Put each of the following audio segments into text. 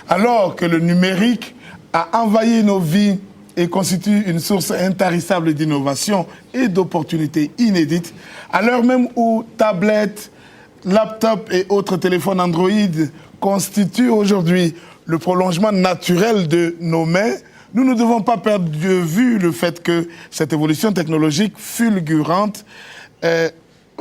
Alors que le numérique a envahi nos vies et constitue une source intarissable d'innovation et d'opportunités inédites, à l'heure même où tablettes, laptops et autres téléphones Android constituent aujourd'hui le prolongement naturel de nos mains, nous ne devons pas perdre de vue le fait que cette évolution technologique fulgurante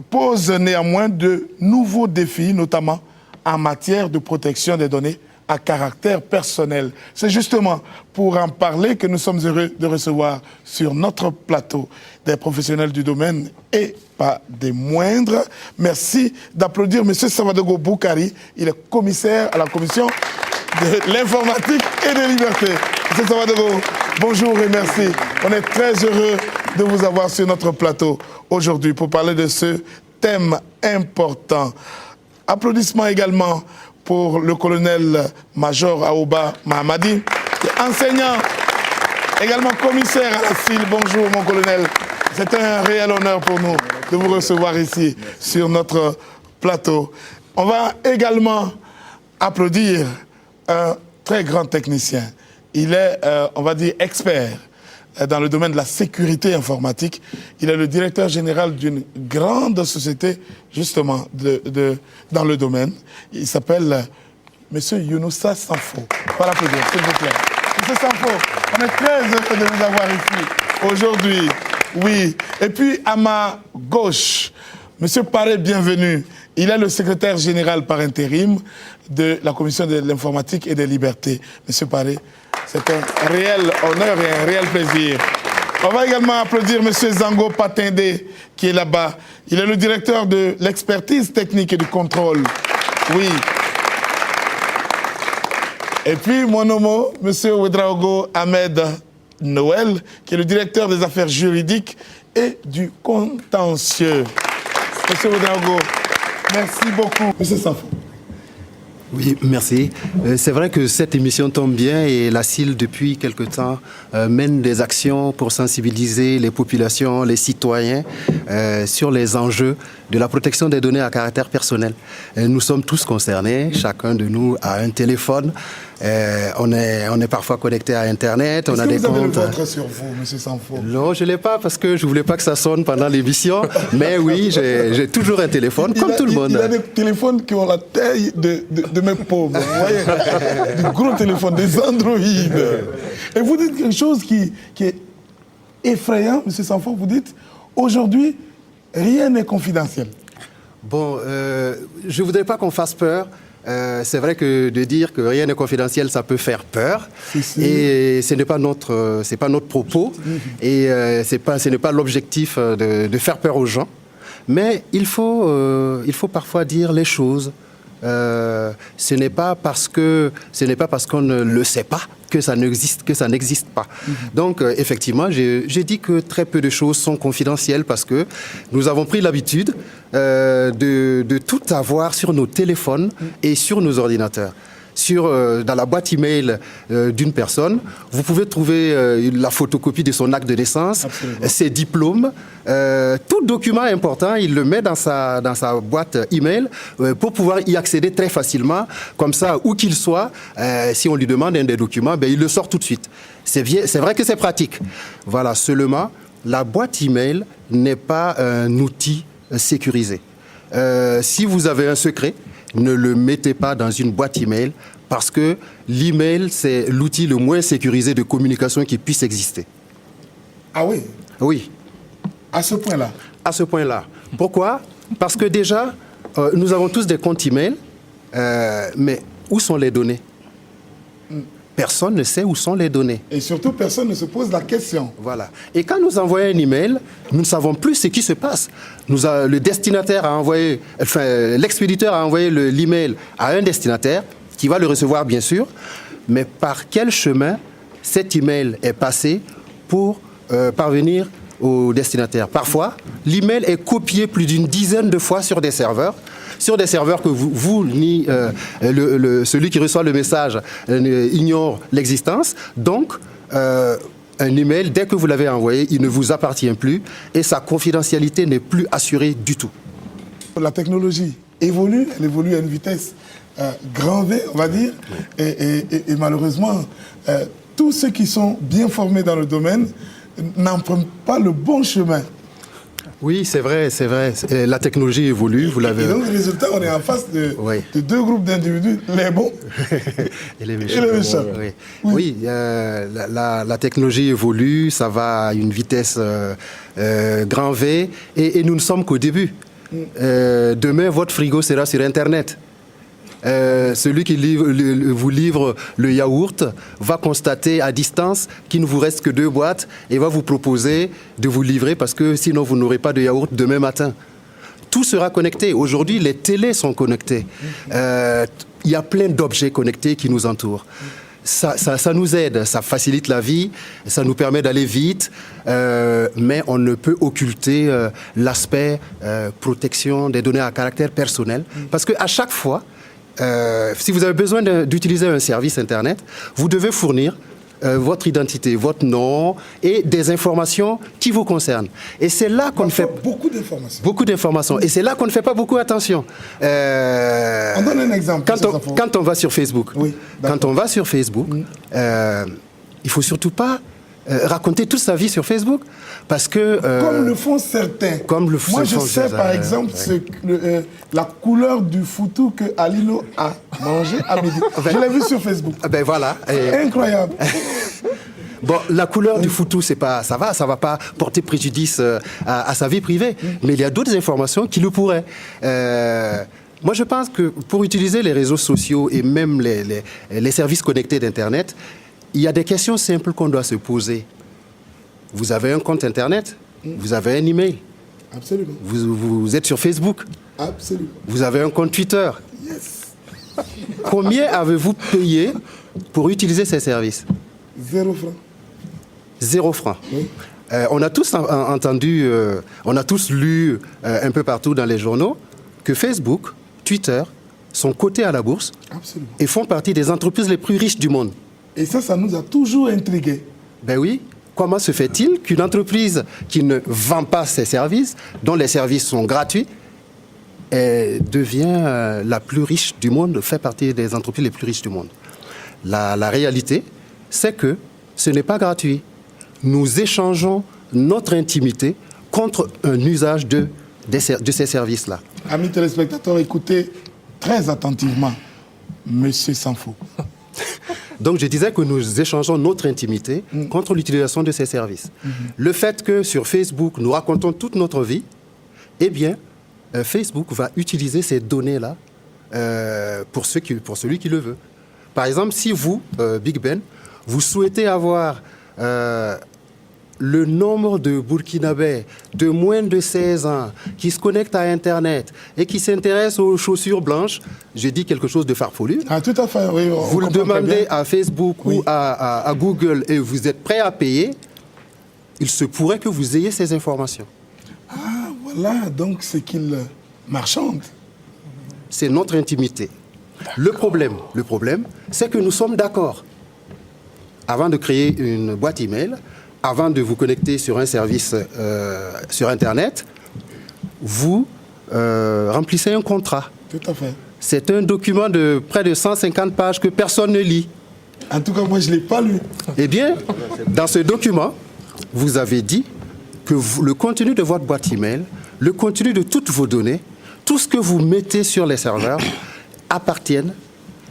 pose néanmoins de nouveaux défis, notamment en matière de protection des données à caractère personnel. C'est justement pour en parler que nous sommes heureux de recevoir sur notre plateau des professionnels du domaine et pas des moindres. Merci d'applaudir M. Savadogo Boukari. Il est commissaire à la commission de l'informatique et des libertés. M. Savadogo, bonjour et merci. On est très heureux de vous avoir sur notre plateau aujourd'hui pour parler de ce thème important. Applaudissements également pour le colonel-major Aouba Mahamadi, enseignant, également commissaire à la CIL. Bonjour mon colonel, c'est un réel honneur pour nous de vous recevoir ici sur notre plateau. On va également applaudir un très grand technicien. Il est, on va dire, expert dans le domaine de la sécurité informatique. Il est le directeur général d'une grande société, justement, dans le domaine. Il s'appelle M. Younoussa Sanfo. On va l'applaudir, s'il vous plaît. M. Sanfo, on est très heureux de vous avoir ici aujourd'hui. Oui. Et puis, à ma gauche, M. Paré, bienvenue. Il est le secrétaire général par intérim de la Commission de l'informatique et des libertés. M. Paré, c'est un réel honneur et un réel plaisir. On va également applaudir M. Zango Patinde, qui est là-bas. Il est le directeur de l'expertise technique et du contrôle. Oui. Et puis, mon homo, M. Ouedraogo Ahmed Noël, qui est le directeur des affaires juridiques et du contentieux. M. Ouedraogo, merci beaucoup. M. Sanfo. Oui, merci. C'est vrai que cette émission tombe bien et la CIL, depuis quelque temps, mène des actions pour sensibiliser les populations, les citoyens sur les enjeux de la protection des données à caractère personnel. Nous sommes tous concernés, chacun de nous a un téléphone, on est parfois connecté à Internet, on a des comptes... Est-ce que vous avez le vôtre sur vous, M. Sanfo? Non, je ne l'ai pas parce que je ne voulais pas que ça sonne pendant l'émission, mais oui, j'ai toujours un téléphone, comme tout le monde. Il a des téléphones qui ont la taille de mes paumes, vous voyez, des gros téléphones, des Android. Et vous dites quelque chose qui est effrayant, M. Sanfo, vous dites, aujourd'hui, rien n'est confidentiel. Bon, je ne voudrais pas qu'on fasse peur. C'est vrai que de dire que rien n'est confidentiel, ça peut faire peur. Et ce n'est pas notre propos. Et ce n'est pas l'objectif de faire peur aux gens. Mais il faut parfois dire les choses. Ce n'est pas parce qu'on ne le sait pas que ça n'existe pas. Donc, effectivement, j'ai dit que très peu de choses sont confidentielles parce que nous avons pris l'habitude de tout avoir sur nos téléphones et sur nos ordinateurs. Dans la boîte email d'une personne, vous pouvez trouver la photocopie de son acte de naissance, ses diplômes, tout document important, il le met dans sa boîte email pour pouvoir y accéder très facilement. Comme ça, où qu'il soit, si on lui demande un des documents, il le sort tout de suite. C'est vrai que c'est pratique. Voilà, seulement, la boîte email n'est pas un outil sécurisé. Si vous avez un secret, ne le mettez pas dans une boîte email parce que l'email, c'est l'outil le moins sécurisé de communication qui puisse exister. Ah oui? Oui. À ce point-là? À ce point-là. Pourquoi? Parce que déjà, nous avons tous des comptes email, mais où sont les données? Personne ne sait où sont les données. Et surtout, personne ne se pose la question. Voilà. Et quand nous envoyons un email, nous ne savons plus ce qui se passe. Le destinataire a envoyé, l'expéditeur a envoyé l'email à un destinataire qui va le recevoir, bien sûr. Mais par quel chemin cet email est passé pour parvenir au destinataire? Parfois, l'email est copié plus d'une dizaine de fois sur des serveurs que ni celui qui reçoit le message ignore l'existence. Donc, un email, dès que vous l'avez envoyé, il ne vous appartient plus et sa confidentialité n'est plus assurée du tout. La technologie évolue, elle évolue à une vitesse grand V, on va dire. Et malheureusement, tous ceux qui sont bien formés dans le domaine n'empruntent pas le bon chemin. Oui, c'est vrai, c'est vrai. La technologie évolue, vous l'avez... Et donc, le résultat, on est en face de deux groupes d'individus, les bons et les méchants. Oui, la technologie évolue, ça va à une vitesse grand V, et nous ne sommes qu'au début. Demain, votre frigo sera sur Internet. Celui qui vous livre le yaourt va constater à distance qu'il ne vous reste que 2 boîtes et va vous proposer de vous livrer parce que sinon vous n'aurez pas de yaourt demain matin. Tout sera connecté. Aujourd'hui, les télés sont connectées. Il y a plein d'objets connectés qui nous entourent. Ça nous aide, ça facilite la vie, ça nous permet d'aller vite, mais on ne peut occulter l'aspect protection des données à caractère personnel parce qu'à chaque fois, si vous avez besoin d'utiliser un service Internet, vous devez fournir votre identité, votre nom et des informations qui vous concernent. Et c'est là qu'on fait beaucoup d'informations. Beaucoup d'informations. Et c'est là qu'on ne fait pas beaucoup attention. On donne un exemple. Quand on va sur Facebook, il faut surtout pas raconter toute sa vie sur Facebook. Parce que, comme le font certains. Moi, je sais, par exemple, la couleur du foutou que Alilo a mangé à midi. Je l'ai vu sur Facebook. Ben voilà. Incroyable. Bon, la couleur du foutou, ça va pas porter préjudice à sa vie privée. Mais il y a d'autres informations qui le pourraient. Moi, je pense que pour utiliser les réseaux sociaux et même les services connectés d'Internet, il y a des questions simples qu'on doit se poser. Vous avez un compte Internet, vous avez un email. Absolument. Vous êtes sur Facebook. Absolument. Vous avez un compte Twitter. Yes. Combien avez-vous payé pour utiliser ces services? 0 francs. 0 francs. Oui. On a tous entendu, on a tous lu un peu partout dans les journaux que Facebook, Twitter sont cotés à la bourse. Absolument. Et font partie des entreprises les plus riches du monde. Et ça nous a toujours intrigués. Ben oui. Comment se fait-il qu'une entreprise qui ne vend pas ses services, dont les services sont gratuits, devient la plus riche du monde, fait partie des entreprises les plus riches du monde? La réalité, c'est que ce n'est pas gratuit. Nous échangeons notre intimité contre un usage de ces services-là. Amis téléspectateurs, écoutez très attentivement Monsieur Sanfo. Donc, je disais que nous échangeons notre intimité contre l'utilisation de ces services. Le fait que sur Facebook, nous racontons toute notre vie, eh bien, Facebook va utiliser ces données-là pour celui qui le veut. Par exemple, si vous, Big Ben, vous souhaitez avoir le nombre de Burkinabés de moins de 16 ans qui se connectent à Internet et qui s'intéressent aux chaussures blanches, j'ai dit quelque chose de farfelu. Ah, tout à fait, oui. Vous le demandez à Facebook ou à Google et vous êtes prêt à payer, il se pourrait que vous ayez ces informations. Ah, voilà, donc c'est qu'ils marchandent. C'est notre intimité. Le problème, c'est que nous sommes d'accord. Avant de créer une boîte email, avant de vous connecter sur un service sur Internet, vous remplissez un contrat. Tout à fait. C'est un document de près de 150 pages que personne ne lit. En tout cas, moi, je ne l'ai pas lu. Eh bien, dans ce document, vous avez dit que le contenu de votre boîte email, le contenu de toutes vos données, tout ce que vous mettez sur les serveurs appartiennent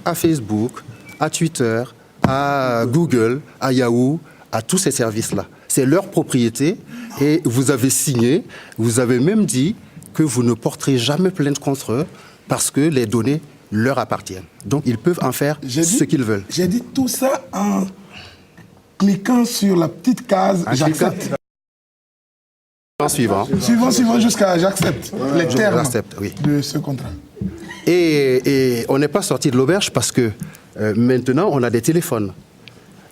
à Facebook, à Twitter, à Google, à Yahoo, à tous ces services-là. C'est leur propriété et vous avez signé, vous avez même dit que vous ne porterez jamais plainte contre eux parce que les données leur appartiennent. Donc, ils peuvent en faire ce qu'ils veulent. J'ai dit tout ça en cliquant sur la petite case « J'accepte ». Suivant jusqu'à « J'accepte » les termes de ce contrat. Et on n'est pas sorti de l'auberge parce que maintenant, on a des téléphones.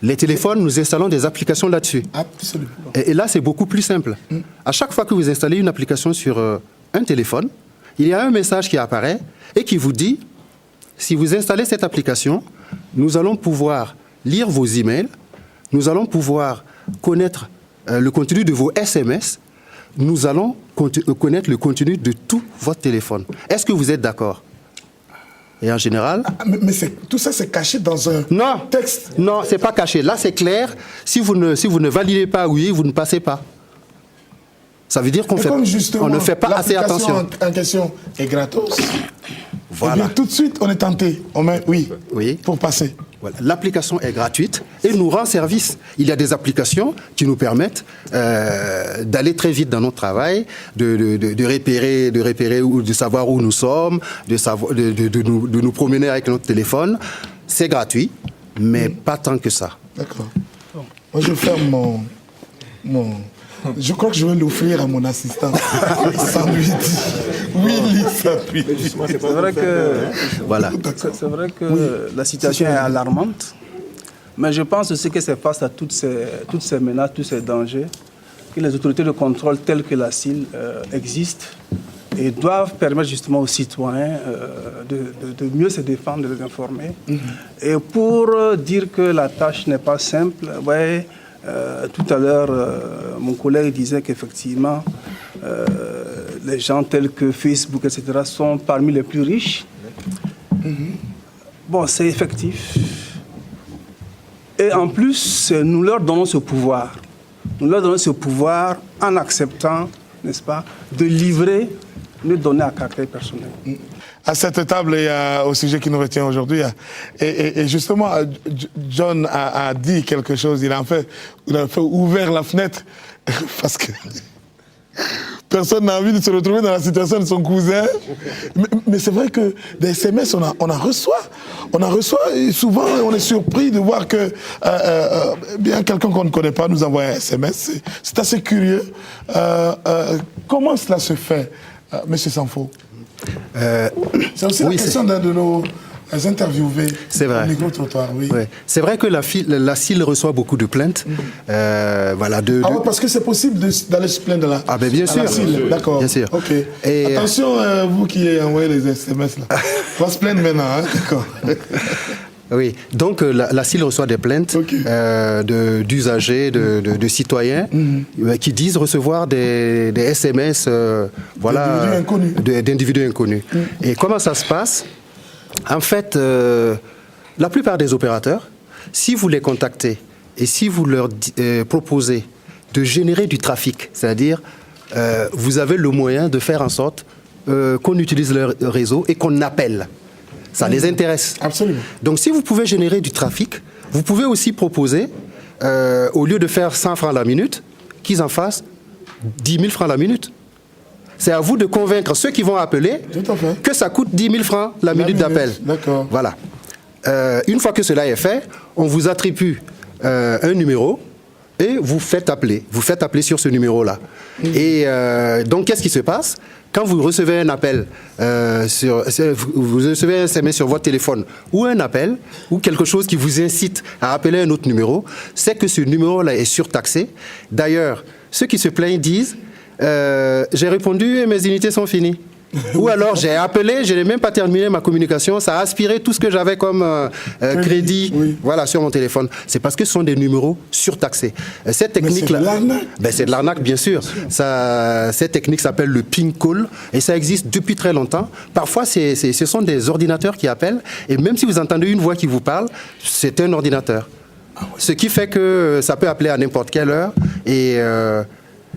Les téléphones, nous installons des applications là-dessus. Absolument. Et là, c'est beaucoup plus simple. À chaque fois que vous installez une application sur un téléphone, il y a un message qui apparaît et qui vous dit, si vous installez cette application, nous allons pouvoir lire vos emails, nous allons pouvoir connaître le contenu de vos SMS, nous allons connaître le contenu de tout votre téléphone. Est-ce que vous êtes d'accord? Et en général... Mais tout ça, c'est caché dans un texte. Non, c'est pas caché. Là, c'est clair. Si vous ne validez pas oui, vous ne passez pas. Ça veut dire qu'on ne fait pas assez attention. L'application en question est gratos. Voilà. Et bien, tout de suite, on est tenté. On met oui. Pour passer. Voilà. L'application est gratuite et nous rend service. Il y a des applications qui nous permettent d'aller très vite dans notre travail, de repérer ou de savoir où nous sommes, de nous promener avec notre téléphone. C'est gratuit, mais pas tant que ça. D'accord. Moi, je ferme mon... Je crois que je vais l'offrir à mon assistant. Sandwich. Willy Sandwich. C'est vrai que, voilà. C'est vrai que la situation est alarmante, mais je pense aussi que c'est face à toutes ces menaces, tous ces dangers, que les autorités de contrôle telles que la CIL existent et doivent permettre justement aux citoyens de mieux se défendre, de les informer. Et pour dire que la tâche n'est pas simple, ouais, tout à l'heure, mon collègue disait qu'effectivement, les gens tels que Facebook, etc., sont parmi les plus riches. Bon, c'est effectif. Et en plus, nous leur donnons ce pouvoir. Nous leur donnons ce pouvoir en acceptant, n'est-ce pas, de livrer nos données à caractère personnel. À cette table, il y a au sujet qui nous retient aujourd'hui. Et justement, John a dit quelque chose. Il a fait ouvert la fenêtre parce que personne n'a envie de se retrouver dans la situation de son cousin. Mais c'est vrai que des SMS, on en reçoit. On en reçoit et souvent, on est surpris de voir que bien quelqu'un qu'on ne connaît pas nous envoie un SMS. C'est assez curieux. Comment cela se fait, Monsieur Sanfo? C'est aussi la question d'un de nos interviewés. C'est vrai. Micro-trottoir, oui. Ouais. C'est vrai que la CIL reçoit beaucoup de plaintes. Voilà, parce que c'est possible d'aller se plaindre là. Ah ben bien sûr. D'accord. Bien sûr. Ok. Et attention, vous qui envoyez les SMS là. On va se plaindre maintenant, hein. D'accord. Oui, donc la CIL reçoit des plaintes d'usagers, de citoyens qui disent recevoir des SMS d'individus inconnus. Et comment ça se passe? En fait, la plupart des opérateurs, si vous les contactez et si vous leur proposez de générer du trafic, c'est-à-dire vous avez le moyen de faire en sorte qu'on utilise leur réseau et qu'on appelle. Ça les intéresse. Absolument. Donc, si vous pouvez générer du trafic, vous pouvez aussi proposer, au lieu de faire 100 francs la minute, qu'ils en fassent 10 000 francs la minute. C'est à vous de convaincre ceux qui vont appeler que ça coûte 10 000 francs la minute d'appel. D'accord. Voilà. Une fois que cela est fait, on vous attribue un numéro et vous faites appeler. Vous faites appeler sur ce numéro-là. Et donc, qu'est-ce qui se passe? Quand vous recevez un appel, vous recevez un SMS sur votre téléphone ou un appel ou quelque chose qui vous incite à appeler un autre numéro, c'est que ce numéro-là est surtaxé. D'ailleurs, ceux qui se plaignent disent « j'ai répondu et mes unités sont finies ». Ou alors j'ai appelé, je n'ai même pas terminé ma communication, ça a aspiré tout ce que j'avais comme crédit voilà, sur mon téléphone. C'est parce que ce sont des numéros surtaxés. Cette technique-là, c'est de l'arnaque, bien sûr. Cette technique s'appelle le ping call et ça existe depuis très longtemps. Parfois, ce sont des ordinateurs qui appellent et même si vous entendez une voix qui vous parle, c'est un ordinateur. Ce qui fait que ça peut appeler à n'importe quelle heure et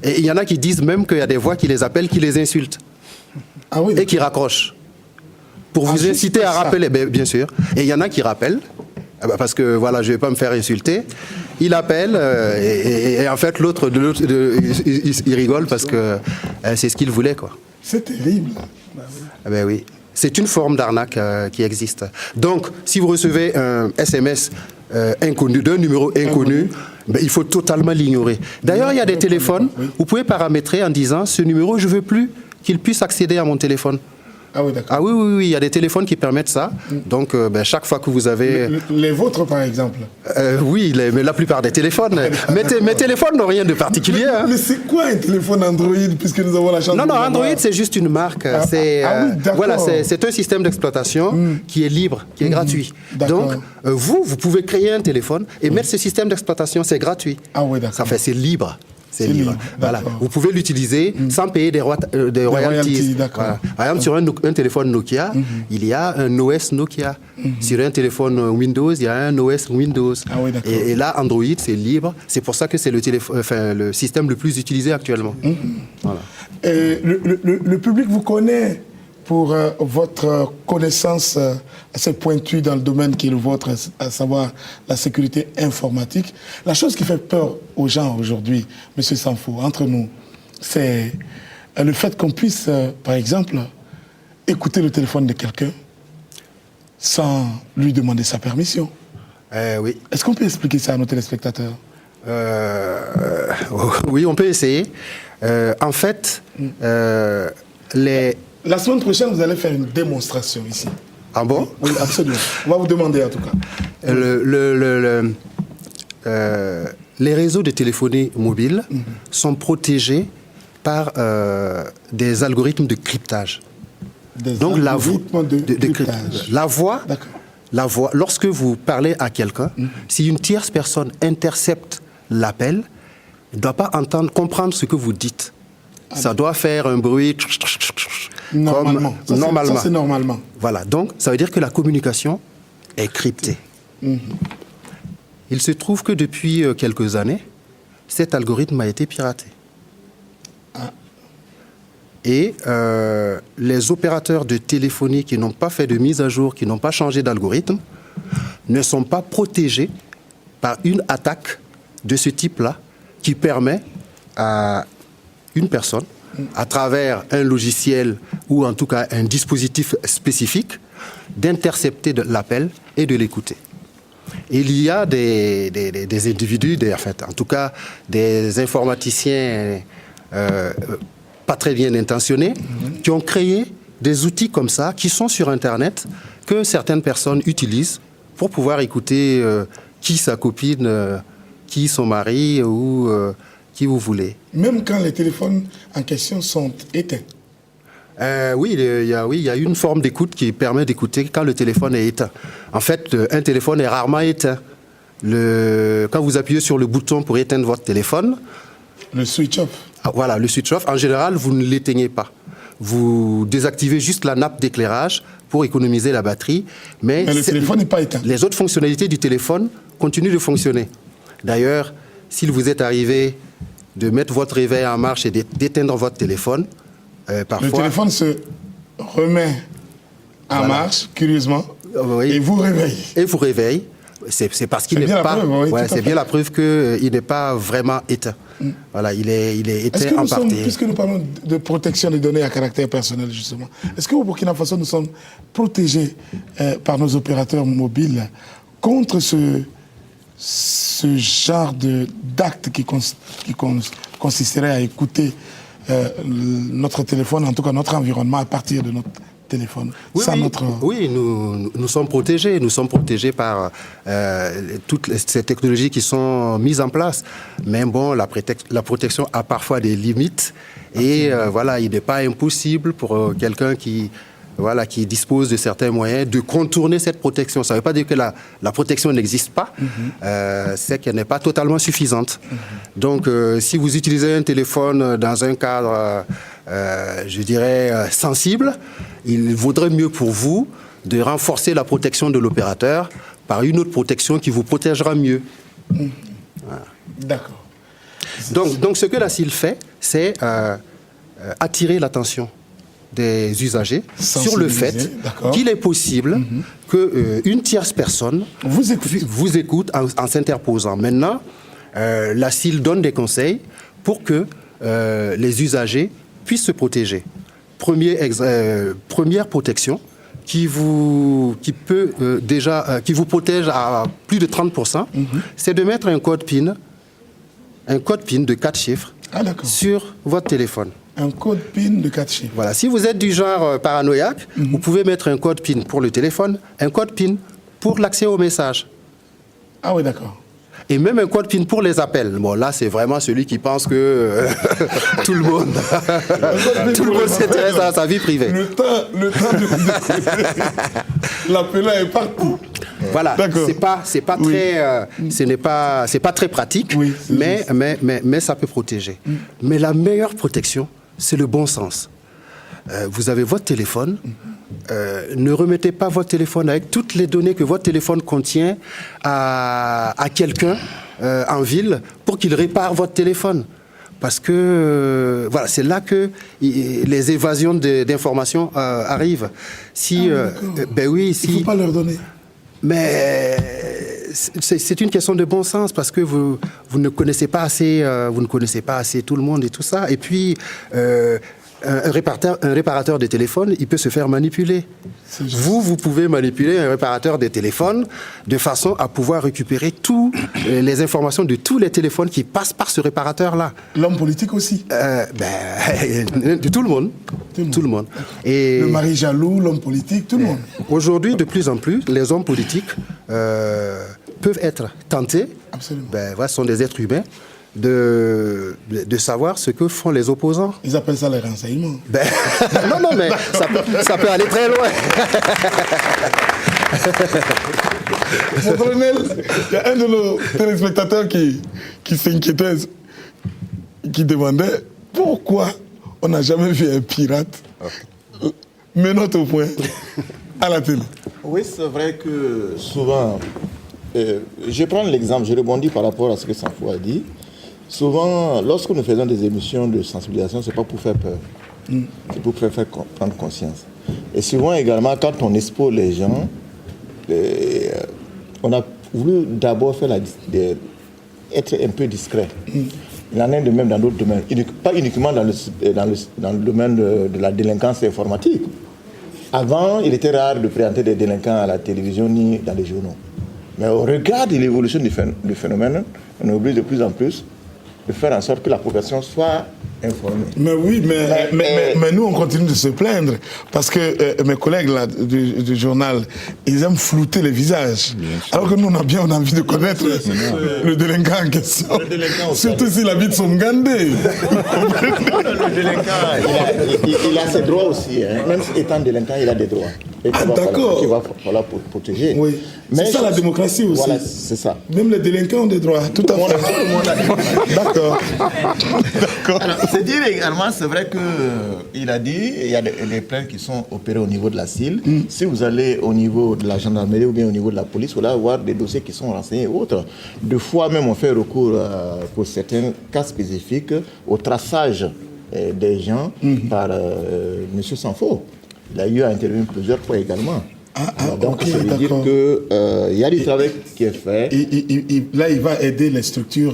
il y en a qui disent même qu'il y a des voix qui les appellent, qui les insultent. Et qui raccrochent pour vous inciter à rappeler, bien sûr. Et il y en a qui rappellent, parce que voilà, je ne vais pas me faire insulter. Il appelle et en fait l'autre, il rigole parce que c'est ce qu'il voulait, quoi. C'est terrible. Ben oui. C'est une forme d'arnaque qui existe. Donc, si vous recevez un SMS inconnu, d'un numéro inconnu, il faut totalement l'ignorer. D'ailleurs, il y a des téléphones, vous pouvez paramétrer en disant, ce numéro, je ne veux plus qu'il puisse accéder à mon téléphone. Ah oui, d'accord. Ah oui, il y a des téléphones qui permettent ça. Donc, chaque fois que vous avez... Les vôtres, par exemple? Oui, mais la plupart des téléphones. Mes téléphones n'ont rien de particulier. Mais c'est quoi un téléphone Android, puisque nous avons la chance de... Non, Android, c'est juste une marque. C'est un système d'exploitation qui est libre, qui est gratuit. Donc, vous pouvez créer un téléphone et mettre ce système d'exploitation, c'est gratuit. Ah oui, d'accord. C'est libre. C'est libre. Voilà. Vous pouvez l'utiliser sans payer des royalties. Voilà. Par exemple, sur un téléphone Nokia, il y a un OS Nokia. Sur un téléphone Windows, il y a un OS Windows. Ah oui, et là, Android, c'est libre. C'est pour ça que c'est le système le plus utilisé actuellement. Voilà. Et le public vous connaît pour votre connaissance assez pointue dans le domaine qui est le vôtre, à savoir la sécurité informatique. La chose qui fait peur aux gens aujourd'hui, M. Sanfo, entre nous, c'est le fait qu'on puisse, par exemple, écouter le téléphone de quelqu'un sans lui demander sa permission. Oui. Est-ce qu'on peut expliquer ça à nos téléspectateurs? Oui, on peut essayer. En fait, La semaine prochaine, vous allez faire une démonstration ici. Ah bon? Oui, absolument. On va vous demander en tout cas. Les réseaux de téléphonie mobile sont protégés par des algorithmes de cryptage. Donc la voix, lorsque vous parlez à quelqu'un, si une tierce personne intercepte l'appel, ne doit pas comprendre ce que vous dites. Ça doit faire un bruit. Normalement. Ça, c'est normalement. Voilà. Donc, ça veut dire que la communication est cryptée. Il se trouve que depuis quelques années, cet algorithme a été piraté. Et les opérateurs de téléphonie qui n'ont pas fait de mise à jour, qui n'ont pas changé d'algorithme, ne sont pas protégés par une attaque de ce type-là qui permet à une personne, à travers un logiciel ou en tout cas un dispositif spécifique, d'intercepter l'appel et de l'écouter. Il y a des individus, en tout cas des informaticiens pas très bien intentionnés, qui ont créé des outils comme ça, qui sont sur Internet, que certaines personnes utilisent pour pouvoir écouter qui sa copine, qui son mari ou qui vous voulez. Même quand les téléphones en question sont éteints. Oui, il y a une forme d'écoute qui permet d'écouter quand le téléphone est éteint. En fait, un téléphone est rarement éteint. Quand vous appuyez sur le bouton pour éteindre votre téléphone... Le switch off. Voilà, le switch off. En général, vous ne l'éteignez pas. Vous désactivez juste la nappe d'éclairage pour économiser la batterie. Mais le téléphone n'est pas éteint. Les autres fonctionnalités du téléphone continuent de fonctionner. D'ailleurs, s'il vous est arrivé de mettre votre réveil en marche et d'éteindre votre téléphone, parfois... Le téléphone se remet en marche, curieusement, et vous réveille. Et vous réveille. C'est parce qu'il n'est pas... c'est bien la preuve qu'il n'est pas vraiment éteint. Voilà, il est éteint en partie. Puisque nous parlons de protection des données à caractère personnel, justement, est-ce qu'au Burkina Faso, nous sommes protégés par nos opérateurs mobiles contre ce genre d'acte qui consisterait à écouter notre téléphone, en tout cas notre environnement, à partir de notre téléphone. Oui, nous sommes protégés. Nous sommes protégés par toutes ces technologies qui sont mises en place. Mais bon, la protection a parfois des limites. Et voilà, il n'est pas impossible pour quelqu'un qui dispose de certains moyens de contourner cette protection. Ça ne veut pas dire que la protection n'existe pas, c'est qu'elle n'est pas totalement suffisante. Donc, si vous utilisez un téléphone dans un cadre, je dirais, sensible, il vaudrait mieux pour vous de renforcer la protection de l'opérateur par une autre protection qui vous protégera mieux. Voilà. D'accord. Donc, ce que la CIL fait, c'est attirer l'attention des usagers sur le fait qu'il est possible qu'une tierce personne vous écoute en s'interposant. Maintenant, la CIL donne des conseils pour que les usagers puissent se protéger. Première protection qui vous protège à plus de 30%, c'est de mettre un code PIN de 4 chiffres sur votre téléphone. Un code PIN de 4 chiffres. Voilà. Si vous êtes du genre paranoïaque, vous pouvez mettre un code PIN pour le téléphone, un code PIN pour l'accès aux messages. Ah oui, d'accord. Et même un code PIN pour les appels. Bon, là, c'est vraiment celui qui pense que tout le monde s'intéresse à sa vie privée. Le temps de l'appelant est partout. voilà, c'est pas très, c'est pas très pratique, mais ça peut protéger. Mais la meilleure protection, c'est le bon sens. Vous avez votre téléphone. Ne remettez pas votre téléphone avec toutes les données que votre téléphone contient à quelqu'un en ville pour qu'il répare votre téléphone. Parce que voilà, c'est là que les évasions d'informations arrivent. Si, ben oui, si. Il ne faut pas leur donner. Mais c'est une question de bon sens parce que vous ne connaissez pas assez, tout le monde et tout ça. Et puis un réparateur de téléphone, il peut se faire manipuler. Vous pouvez manipuler un réparateur de téléphone de façon à pouvoir récupérer toutes les informations de tous les téléphones qui passent par ce réparateur-là. L'homme politique aussi. De tout le monde. Tout le monde. Et le mari jaloux, l'homme politique, tout le monde. Aujourd'hui, de plus en plus, les hommes politiques peuvent être tentés. Absolument. Ce sont des êtres humains. De savoir ce que font les opposants. Ils appellent ça les renseignements. Non, mais ça peut aller très loin. Mon colonel, il y a un de nos téléspectateurs qui s'inquiétait, qui demandait pourquoi on n'a jamais vu un pirate menottes au point à la télé. Oui, c'est vrai que souvent, je prends l'exemple, je rebondis par rapport à ce que Sanfo a dit. Souvent, lorsque nous faisons des émissions de sensibilisation, ce n'est pas pour faire peur, c'est pour faire prendre conscience. Et souvent également, quand on expose les gens, on a voulu d'abord être un peu discret. Il en est de même dans d'autres domaines, pas uniquement dans le domaine de la délinquance informatique. Avant, il était rare de présenter des délinquants à la télévision ni dans les journaux. Mais au regard de l'évolution du phénomène, on est obligé de plus en plus de faire en sorte que la population soit informée. Mais oui, mais nous, on continue de se plaindre parce que mes collègues là, du journal, ils aiment flouter les visages. Alors que nous, on a bien envie de connaître le délinquant en question. Surtout s'il habite son Gandé. Le délinquant, il a ses droits aussi. Hein. Même étant délinquant, il a des droits. D'accord. Il va falloir protéger. Oui. C'est ça la démocratie aussi. Voilà, c'est ça. Même les délinquants ont des droits. Tout à fait. Tout le monde a des droits. D'accord. Alors, c'est dire également, c'est vrai qu'il a dit, il y a des plaintes qui sont opérées au niveau de la CIL. Si vous allez au niveau de la gendarmerie ou bien au niveau de la police, vous allez avoir des dossiers qui sont renseignés et autres. Deux fois même, on fait recours pour certains cas spécifiques au traçage des gens par M. Sanfo. Il a eu à intervenir plusieurs fois également. Donc, ça veut dire qu'il y a du travail qui est fait. Là, il va aider les structures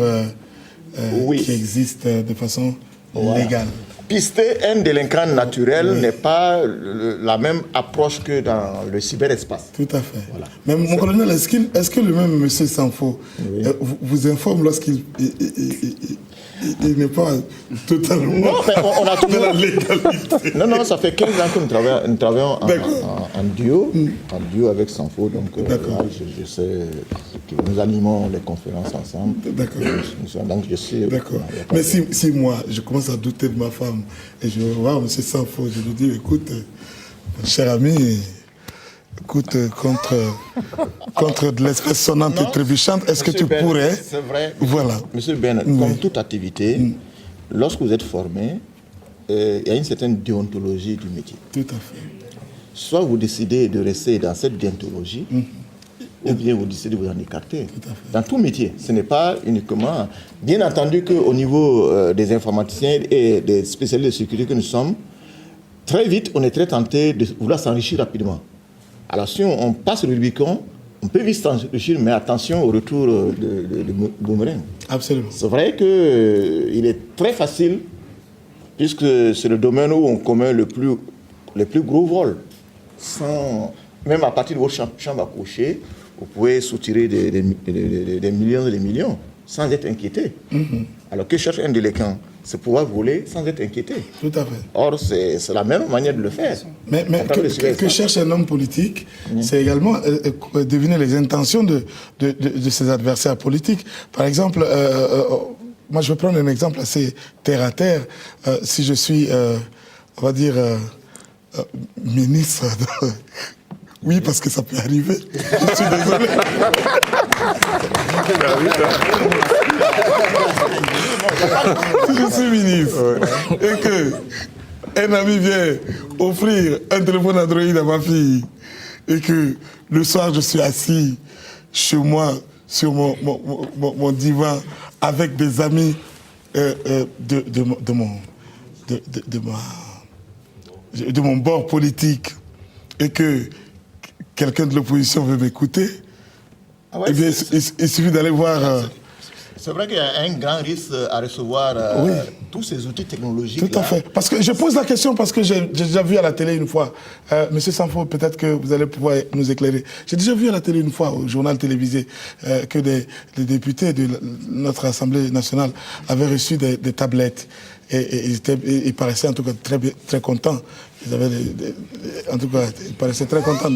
qui existent de façon légale. Pister un délinquant naturel n'est pas la même approche que dans le cyberespace. Tout à fait. Voilà. Mais mon colonel, est-ce que le même M. Sanfo vous informe lorsqu'il il n'est pas totalement on a de la légalité? Non, ça fait 15 ans que nous travaillons en duo avec Sanfo. Donc, je sais que nous animons les conférences ensemble. D'accord. Donc, je sais. D'accord. Mais si moi, je commence à douter de ma femme et je vois M. Sanfo, je lui dis, écoute, mon cher ami, écoute, contre de l'espèce sonnante et trébuchante, est-ce que tu pourrais... C'est vrai. Voilà. Monsieur Ben, comme toute activité, lorsque vous êtes formé, il y a une certaine déontologie du métier. Tout à fait. Soit vous décidez de rester dans cette déontologie, ou bien vous décidez de vous en écarter. Tout à fait. Dans tout métier, ce n'est pas uniquement... Bien entendu qu'au niveau des informaticiens et des spécialistes de sécurité que nous sommes, très vite, on est très tenté de vouloir s'enrichir rapidement. Alors si on passe le Rubicon, on peut vite s'enrichir, mais attention au retour de boomerang. Absolument. C'est vrai qu'il est très facile, puisque c'est le domaine où on commet les plus gros vols. Même à partir de votre chambre à coucher, vous pouvez soutirer des millions et des millions sans être inquiété. Alors que cherche un délinquant? C'est pouvoir voler sans être inquiété. Tout à fait. Or, c'est la même manière de le faire. Mais que cherche un homme politique, c'est également deviner les intentions de ses adversaires politiques. Par exemple, moi je vais prendre un exemple assez terre à terre. Si je suis, on va dire, ministre Oui, parce que ça peut arriver. Je suis désolé. Si je suis ministre et qu'un ami vient offrir un téléphone Android à ma fille et que le soir je suis assis chez moi sur mon divan avec des amis de mon bord politique et que quelqu'un de l'opposition veut m'écouter, Ouais, eh bien, il suffit d'aller voir... C'est vrai qu'il y a un grand risque à recevoir tous ces outils technologiques. Tout à fait. Parce que je pose la question parce que j'ai déjà vu à la télé une fois, Monsieur Sanfo, peut-être que vous allez pouvoir nous éclairer. J'ai déjà vu à la télé une fois, au journal télévisé, que des députés de notre Assemblée nationale avaient reçu des tablettes. Et ils paraissaient en tout cas très contents. En tout cas, ils paraissaient très contents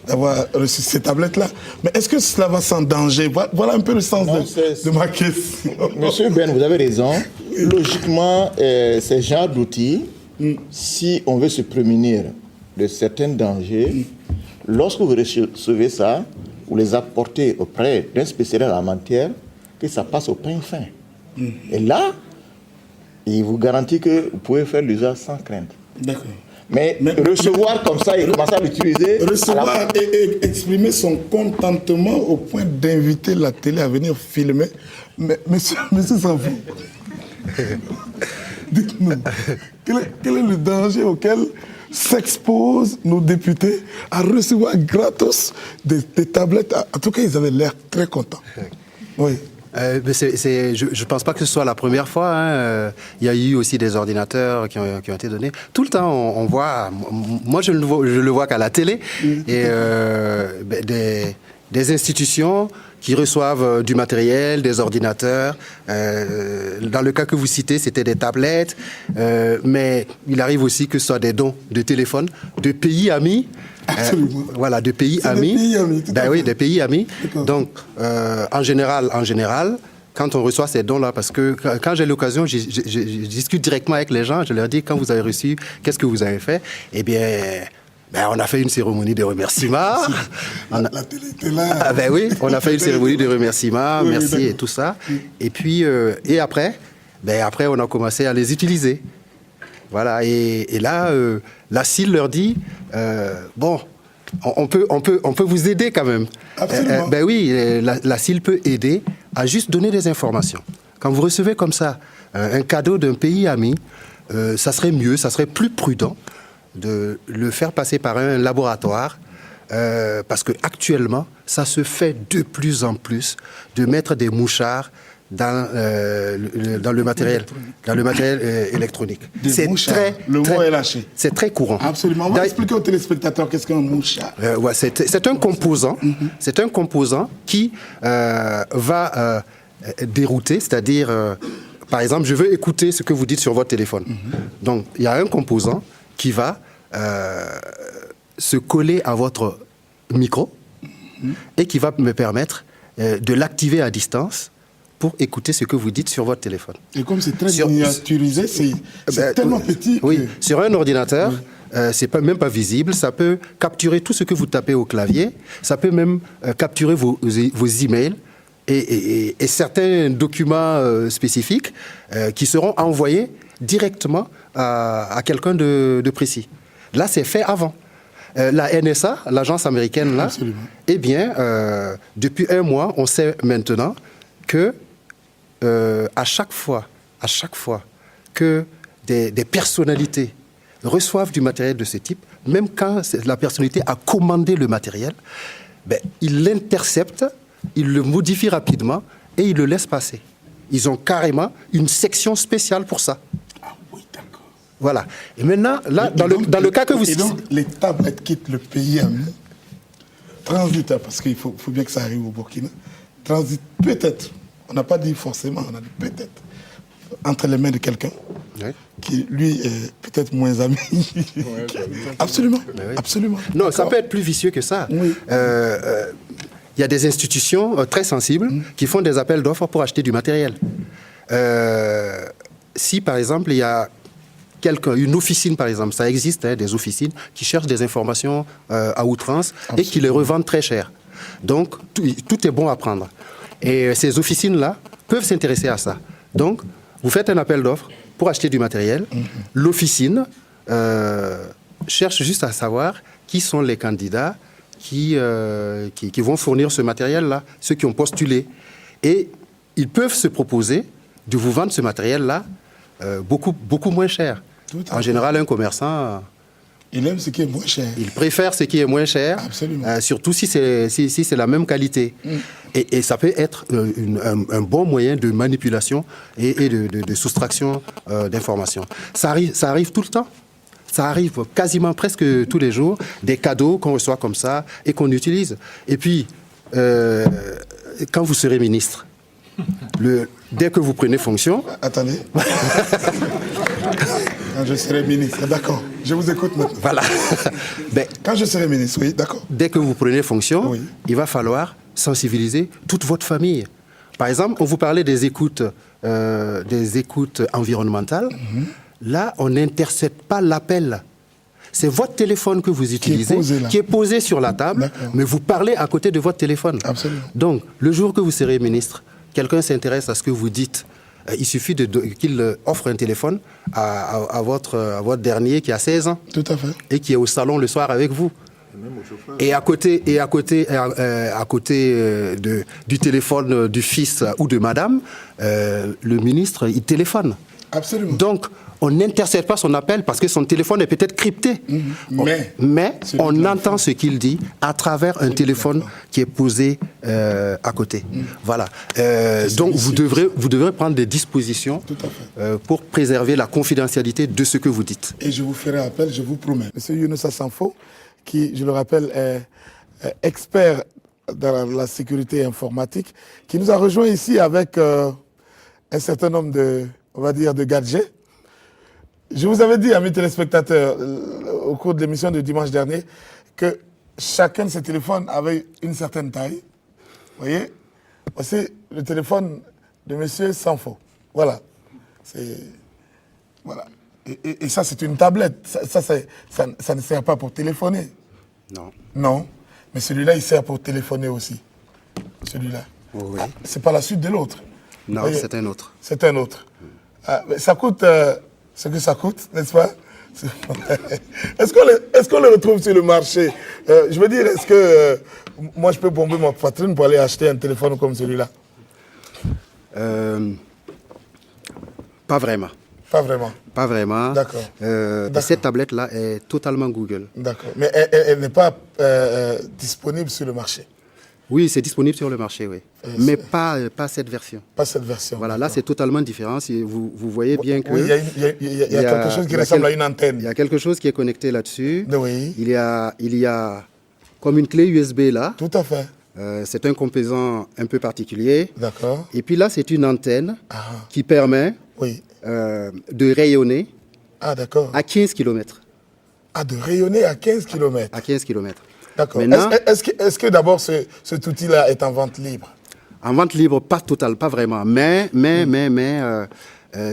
d'avoir reçu ces tablettes-là. Mais est-ce que cela va sans danger? Voilà un peu le sens de ma question. Monsieur Ben, vous avez raison. Logiquement, ces genres d'outils, si on veut se prémunir de certains dangers, lorsque vous recevez ça, vous les apportez auprès d'un spécialiste en la matière, que ça passe au pain fin. Et là, il vous garantit que vous pouvez faire l'usage sans crainte. D'accord. Mais recevoir comme ça et commencer à l'utiliser... Recevoir et exprimer son contentement au point d'inviter la télé à venir filmer. Mais, monsieur Sanfo, dites-nous, quel est le danger auquel s'exposent nos députés à recevoir gratos des tablettes? En tout cas, ils avaient l'air très contents. Oui. Je ne pense pas que ce soit la première fois. Hein. Il y a eu aussi des ordinateurs qui ont été donnés. Tout le temps, on voit... Moi, je le vois qu'à la télé. Et des institutions qui reçoivent du matériel, des ordinateurs. Dans le cas que vous citez, c'était des tablettes. Mais il arrive aussi que ce soit des dons de téléphones de pays amis. Voilà, de pays amis. Des pays amis, oui, des pays amis. Donc, en général, quand on reçoit ces dons-là, parce que quand j'ai l'occasion, je discute directement avec les gens, je leur dis, quand vous avez reçu, qu'est-ce que vous avez fait? Eh bien, on a fait une cérémonie de remerciements. La télé était là. Ah, oui, on a fait une cérémonie de remerciements, merci et tout ça. Et puis, et après, on a commencé à les utiliser. Voilà, et là, la CIL leur dit, on peut vous aider quand même. Absolument. Oui, la CIL peut aider à juste donner des informations. Quand vous recevez comme ça un cadeau d'un pays ami, ça serait mieux, ça serait plus prudent de le faire passer par un laboratoire, parce qu'actuellement, ça se fait de plus en plus de mettre des mouchards dans le matériel électronique. Le mot est lâché. C'est très courant. Absolument. On va expliquer aux téléspectateurs qu'est-ce qu'un mouchard. C'est un composant. C'est un composant qui va dérouter, c'est-à-dire, par exemple, je veux écouter ce que vous dites sur votre téléphone. Donc, il y a un composant qui va se coller à votre micro et qui va me permettre de l'activer à distance pour écouter ce que vous dites sur votre téléphone. Et comme c'est très miniaturisé, c'est tellement petit. Oui, sur un ordinateur, c'est même pas visible. Ça peut capturer tout ce que vous tapez au clavier. Ça peut même capturer vos emails et certains documents spécifiques qui seront envoyés directement à quelqu'un de précis. Là, c'est fait avant. La NSA, l'agence américaine, là, eh bien, depuis un mois, on sait maintenant que à chaque fois que des personnalités reçoivent du matériel de ce type, même quand la personnalité a commandé le matériel, ils l'interceptent, ils le modifient rapidement et ils le laissent passer. Ils ont carrément une section spéciale pour ça. Ah oui, d'accord. Voilà. Et maintenant, là, dans le cas que vous... Et donc, les tablettes quittent le pays ami, transitent, parce qu'il faut bien que ça arrive au Burkina, transitent peut-être, on n'a pas dit forcément, on a dit peut-être, entre les mains de quelqu'un qui, lui, est peut-être moins ami. Absolument, absolument. Non, ça peut être plus vicieux que ça. Oui. Il y a des institutions très sensibles qui font des appels d'offres pour acheter du matériel. Si, par exemple, il y a une officine par exemple, ça existe, hein, des officines qui cherchent des informations à outrance et qui les revendent très cher. Donc tout est bon à prendre. Et ces officines-là peuvent s'intéresser à ça. Donc vous faites un appel d'offres pour acheter du matériel. L'officine cherche juste à savoir qui sont les candidats qui vont fournir ce matériel-là, ceux qui ont postulé. Et ils peuvent se proposer de vous vendre ce matériel-là beaucoup moins cher. En général, un commerçant... Il aime ce qui est moins cher. Il préfère ce qui est moins cher, surtout si c'est la même qualité. Et ça peut être un bon moyen de manipulation et de soustraction d'informations. Ça arrive tout le temps. Ça arrive quasiment presque tous les jours, des cadeaux qu'on reçoit comme ça et qu'on utilise. Et puis, quand vous serez ministre, dès que vous prenez fonction... Attendez. Quand je serai ministre, d'accord. Je vous écoute maintenant. Voilà. Quand je serai ministre, oui, d'accord. Dès que vous prenez fonction, il va falloir sensibiliser toute votre famille. Par exemple, on vous parlait des écoutes environnementales. Là, on n'intercepte pas l'appel. C'est votre téléphone que vous utilisez, qui est posé sur la table, mais vous parlez à côté de votre téléphone. Absolument. Donc, le jour que vous serez ministre, quelqu'un s'intéresse à ce que vous dites, il suffit qu'il offre un téléphone à votre dernier qui a 16 ans. Tout à fait. Et qui est au salon le soir avec vous. Et à côté du téléphone du fils ou de madame, le ministre, il téléphone. Absolument. Donc, on n'intercepte pas son appel parce que son téléphone est peut-être crypté. Mais on entend ce qu'il dit à travers un téléphone qui est posé à côté. Voilà. Donc, vous devrez prendre des dispositions pour préserver la confidentialité de ce que vous dites. Et je vous ferai appel, je vous promets. Monsieur Younoussa Sanfo, qui, je le rappelle, est expert dans la sécurité informatique, qui nous a rejoint ici avec un certain nombre de gadgets. Je vous avais dit, amis téléspectateurs, au cours de l'émission de dimanche dernier, que chacun de ces téléphones avait une certaine taille. Vous voyez, voici le téléphone de monsieur Sanfo. Voilà. Voilà. Et ça, c'est une tablette. Ça ne sert pas pour téléphoner. Non. Non. Mais celui-là, il sert pour téléphoner aussi. Celui-là. Oui. C'est pas la suite de l'autre. Non, c'est un autre. C'est un autre. Ça coûte ce que ça coûte, n'est-ce pas? Est-ce qu'on le retrouve sur le marché? Je veux dire, est-ce que moi, je peux bomber ma poitrine pour aller acheter un téléphone comme celui-là? Pas vraiment. Pas vraiment. Pas vraiment. D'accord. Cette tablette-là est totalement Google. D'accord. Mais elle n'est pas disponible sur le marché? Oui, c'est disponible sur le marché, oui. Mais pas cette version. Pas cette version. Voilà, là, c'est totalement différent. Vous voyez bien que... Oui, il y a quelque chose qui ressemble à une antenne. Il y a quelque chose qui est connecté là-dessus. Oui. Il y a comme une clé USB là. Tout à fait. C'est un composant un peu particulier. D'accord. Et puis là, c'est une antenne qui permet de rayonner à 15 km. Ah, de rayonner à 15 km. À 15 km. D'accord. Est-ce que d'abord cet outil-là est en vente libre? En vente libre, pas totale, pas vraiment. Mais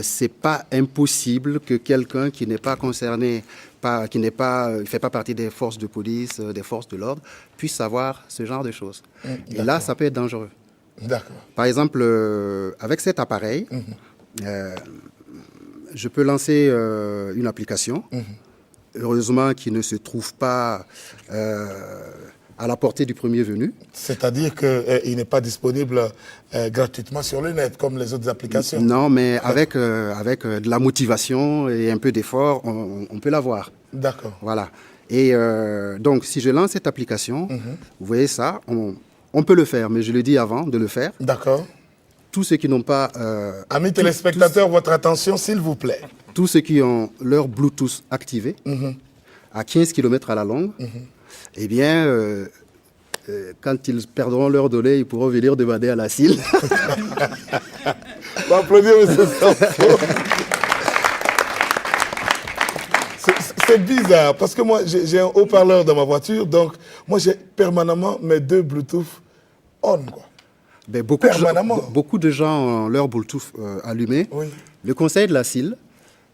c'est pas impossible que quelqu'un qui n'est pas concerné, qui ne fait pas partie des forces de police, des forces de l'ordre, puisse savoir ce genre de choses. Et là, ça peut être dangereux. D'accord. Par exemple, avec cet appareil, je peux lancer une application. Heureusement qu'il ne se trouve pas à la portée du premier venu. C'est-à-dire qu'il n'est pas disponible gratuitement sur le net, comme les autres applications. Non, mais avec de la motivation et un peu d'effort, on peut l'avoir. D'accord. Voilà. Et donc, si je lance cette application, vous voyez ça, on peut le faire, mais je le dis avant de le faire. D'accord. Tous ceux qui n'ont pas... Amis téléspectateurs, votre attention, s'il vous plaît. Tous ceux qui ont leur Bluetooth activé, à 15 km à la longue, eh bien, quand ils perdront leurs données, ils pourront venir demander à la CIL. On va applaudir M. Sanfo. C'est bizarre, parce que moi, j'ai un haut-parleur dans ma voiture, donc moi, j'ai permanemment mes deux Bluetooth on, quoi. Ben, beaucoup de gens ont leur Bluetooth allumé. Oui. Le conseil de la CIL,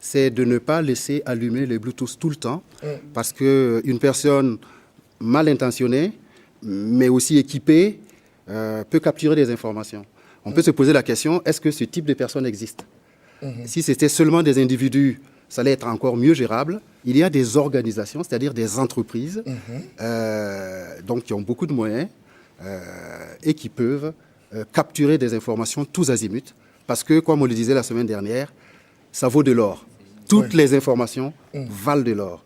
c'est de ne pas laisser allumer les Bluetooth tout le temps, parce qu'une personne mal intentionnée, mais aussi équipée, peut capturer des informations. On peut se poser la question, est-ce que ce type de personne existe? Si c'était seulement des individus, ça allait être encore mieux gérable. Il y a des organisations, c'est-à-dire des entreprises, donc qui ont beaucoup de moyens et qui peuvent capturer des informations tous azimuts, parce que, comme on le disait la semaine dernière, ça vaut de l'or. Toutes les informations valent de l'or.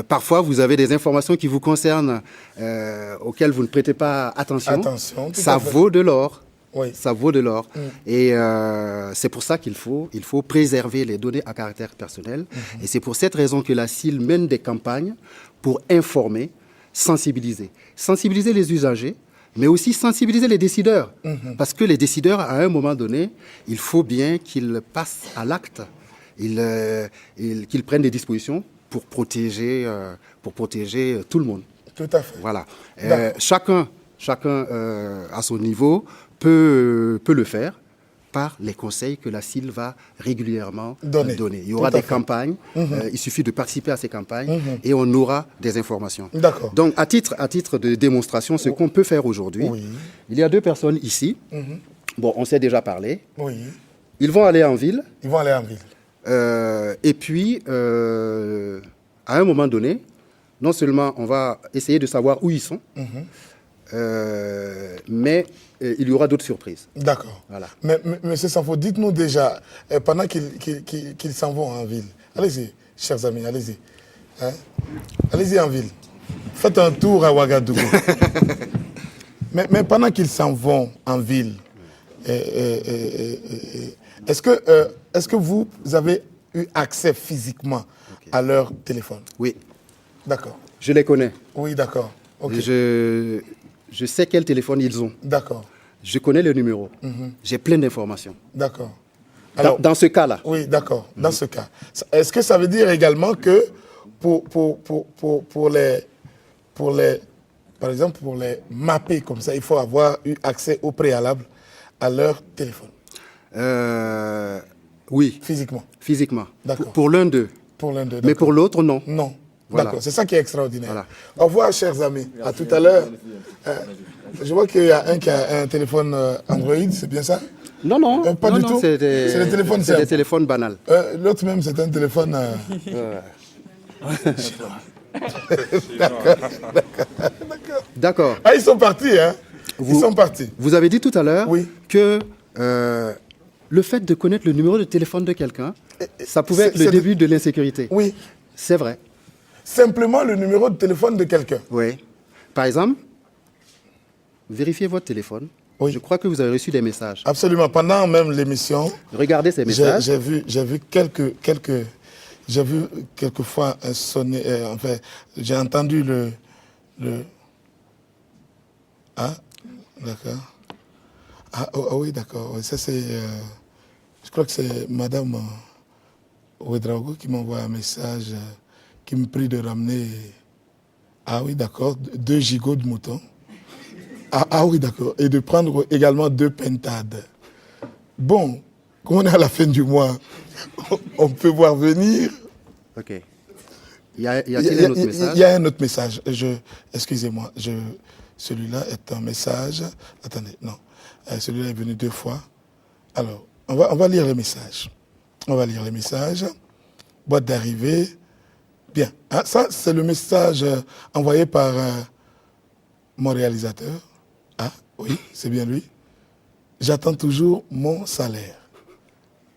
Parfois, vous avez des informations qui vous concernent, auxquelles vous ne prêtez pas attention. Ça vaut de l'or. Oui. Ça vaut de l'or. Et c'est pour ça qu'il faut préserver les données à caractère personnel. Et c'est pour cette raison que la CIL mène des campagnes pour informer, sensibiliser. Sensibiliser les usagers, mais aussi sensibiliser les décideurs. Parce que les décideurs, à un moment donné, il faut bien qu'ils passent à l'acte, qu'ils prennent des dispositions pour protéger tout le monde. Tout à fait. Voilà. Chacun à son niveau peut le faire par les conseils que la CIL va régulièrement donner. Il y aura des campagnes, il suffit de participer à ces campagnes et on aura des informations. D'accord. Donc, à titre de démonstration, ce qu'on peut faire aujourd'hui, il y a deux personnes ici. Bon, on s'est déjà parlé. Oui. Ils vont aller en ville. Ils vont aller en ville. Et puis, à un moment donné, non seulement on va essayer de savoir où ils sont, mais il y aura d'autres surprises. D'accord. Voilà. Mais Monsieur Sanfo, dites-nous déjà, pendant qu'ils s'en vont en ville, allez-y, chers amis, allez-y. Hein? Allez-y en ville. Faites un tour à Ouagadougou. mais pendant qu'ils s'en vont en ville, est-ce que vous avez eu accès physiquement à leur téléphone? Oui. D'accord. Je les connais. Oui, d'accord. Okay. Je sais quel téléphone ils ont. D'accord. Je connais le numéro. J'ai plein d'informations. D'accord. Alors, dans ce cas-là. Oui, d'accord. Dans ce cas. Est-ce que ça veut dire également que pour les, par exemple, pour les mapper comme ça, il faut avoir eu accès au préalable à leur téléphone? Oui. Physiquement? Physiquement. D'accord. Pour l'un d'eux. Pour l'un d'eux. Mais pour l'autre, non. Non. Voilà. D'accord, c'est ça qui est extraordinaire. Voilà. Au revoir, chers amis. À tout à l'heure. Je vois qu'il y a un qui a un téléphone Android, c'est bien ça? Non, non. Pas du tout. C'est des téléphones simples. C'est des téléphones banals. L'autre même, c'est un téléphone... D'accord. Ah, ils sont partis, hein? Ils sont partis. Vous avez dit tout à l'heure que le fait de connaître le numéro de téléphone de quelqu'un, ça pouvait être le début de l'insécurité. Oui. C'est vrai. Simplement le numéro de téléphone de quelqu'un. Oui. Par exemple, vérifiez votre téléphone. Oui. Je crois que vous avez reçu des messages. Absolument. Pendant même l'émission, regardez ces messages. J'ai vu quelques fois sonner. Enfin, j'ai entendu le. Ah, d'accord. Ah, oui, d'accord. Ça c'est. Je crois que c'est Madame Ouedraogo qui m'envoie un message qui me prie de ramener. Ah oui, d'accord. 2 gigots de mouton. Ah oui, d'accord. Et de prendre également 2 pentades. Bon, comme on est à la fin du mois, on peut voir venir. Ok. Il y a un autre message? Il y a un autre message. Excusez-moi. Celui-là est un message. Attendez, non. Celui-là est venu 2 fois. Alors, on va lire les messages. On va lire les messages. Boîte d'arrivée. Bien. Ah, ça, c'est le message envoyé par mon réalisateur. Ah, oui, c'est bien lui. J'attends toujours mon salaire.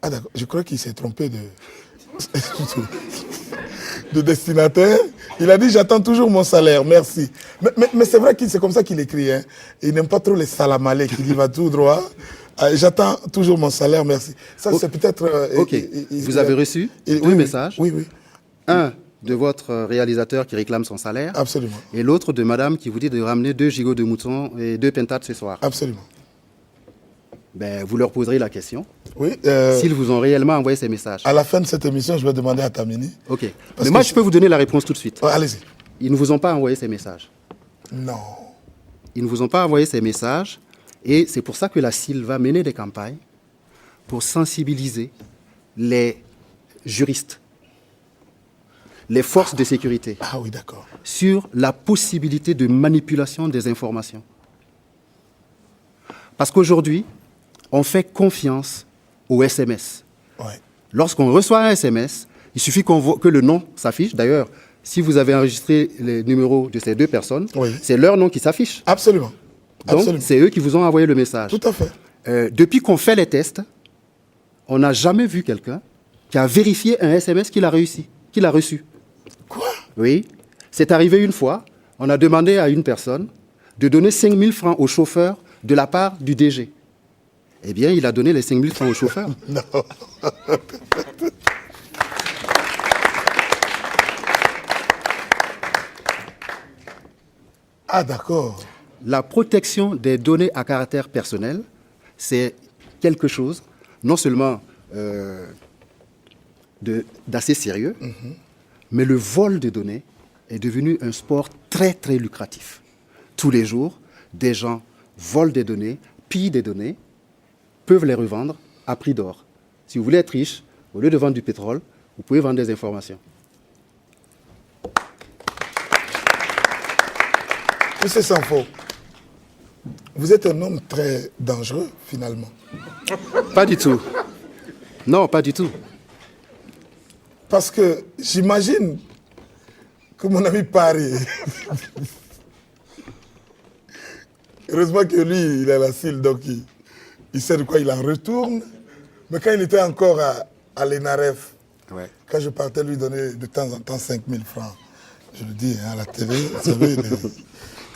Ah, d'accord. Je crois qu'il s'est trompé de destinataire. Il a dit, j'attends toujours mon salaire, merci. Mais c'est vrai que c'est comme ça qu'il écrit. Hein. Il n'aime pas trop les salamalais, qu'il y va tout droit. J'attends toujours mon salaire, merci. Ça, c'est peut-être... ok. Vous avez reçu 2 messages. Oui, oui. Un de votre réalisateur qui réclame son salaire. Absolument. Et l'autre de madame qui vous dit de ramener 2 gigots de mouton et 2 pentades ce soir. Absolument. Ben, vous leur poserez la question. Oui. S'ils vous ont réellement envoyé ces messages. À la fin de cette émission, je vais demander à Tamini. Ok. Mais moi, je peux vous donner la réponse tout de suite. Allez-y. Ils ne vous ont pas envoyé ces messages. Non. Ils ne vous ont pas envoyé ces messages. Et c'est pour ça que la CIL va mener des campagnes pour sensibiliser les juristes, les forces de sécurité, Ah oui, d'accord. sur la possibilité de manipulation des informations. Parce qu'aujourd'hui, on fait confiance aux SMS. Ouais. Lorsqu'on reçoit un SMS, il suffit que le nom s'affiche. D'ailleurs, si vous avez enregistré les numéros de ces deux personnes, Oui. c'est leur nom qui s'affiche. Absolument. Donc, Absolument. c'est eux qui vous ont envoyé le message. Tout à fait. Depuis qu'on fait les tests, on n'a jamais vu quelqu'un qui a vérifié un SMS qu'il a reçu. Quoi? Oui. C'est arrivé une fois. On a demandé à une personne de donner 5 000 francs au chauffeur de la part du DG. Eh bien, il a donné les 5 000 francs au chauffeur. Non. Ah, d'accord. La protection des données à caractère personnel, c'est quelque chose, non seulement d'assez sérieux, mais le vol de données est devenu un sport très, très lucratif. Tous les jours, des gens volent des données, pillent des données, peuvent les revendre à prix d'or. Si vous voulez être riche, au lieu de vendre du pétrole, vous pouvez vendre des informations. Monsieur Sanfo, vous êtes un homme très dangereux, finalement. Pas du tout. Non, pas du tout. Parce que j'imagine que mon ami Paris, heureusement que lui, il a la cile, donc il sait de quoi il en retourne. Mais quand il était encore à l'ENAREF, Ouais. quand je partais lui donner de temps en temps 5 000 francs, je le dis à la télé, vous savez,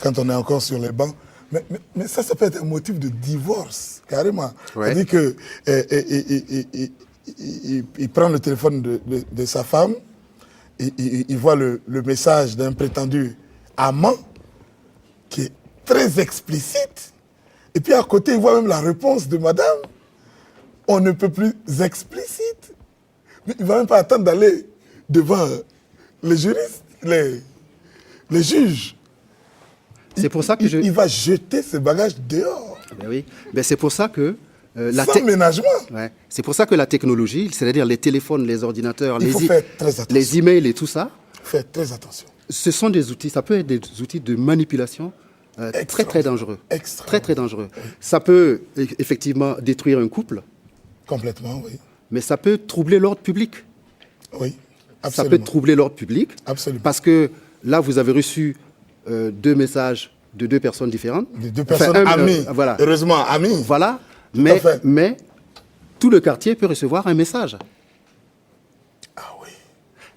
quand on est encore sur les bancs, mais ça peut être un motif de divorce, carrément. Ouais. C'est-à-dire que il prend le téléphone de sa femme, il voit le message d'un prétendu amant qui est très explicite, et puis à côté, il voit même la réponse de madame. On ne peut plus explicite. Mais il ne va même pas attendre d'aller devant les juristes, les juges. C'est pour ça que Il va jeter ses bagages dehors, Ben oui. Ben c'est pour ça que sans ménagement. Ouais. C'est pour ça que la technologie, c'est-à-dire les téléphones, les ordinateurs, Il faut faire très attention. les emails et tout ça, Faites très attention. ce sont des outils, ça peut être des outils de manipulation très très dangereux. Extra. Très très dangereux. Ça peut effectivement détruire un couple, Complètement, oui. mais ça peut troubler l'ordre public. Oui, Ça absolument. peut troubler l'ordre public. Absolument. Parce que là, vous avez reçu 2 messages de 2 personnes différentes. Des deux personnes Enfin, amies. voilà. Heureusement, amies. Voilà. à fait. Mais tout le quartier peut recevoir un message. Ah oui.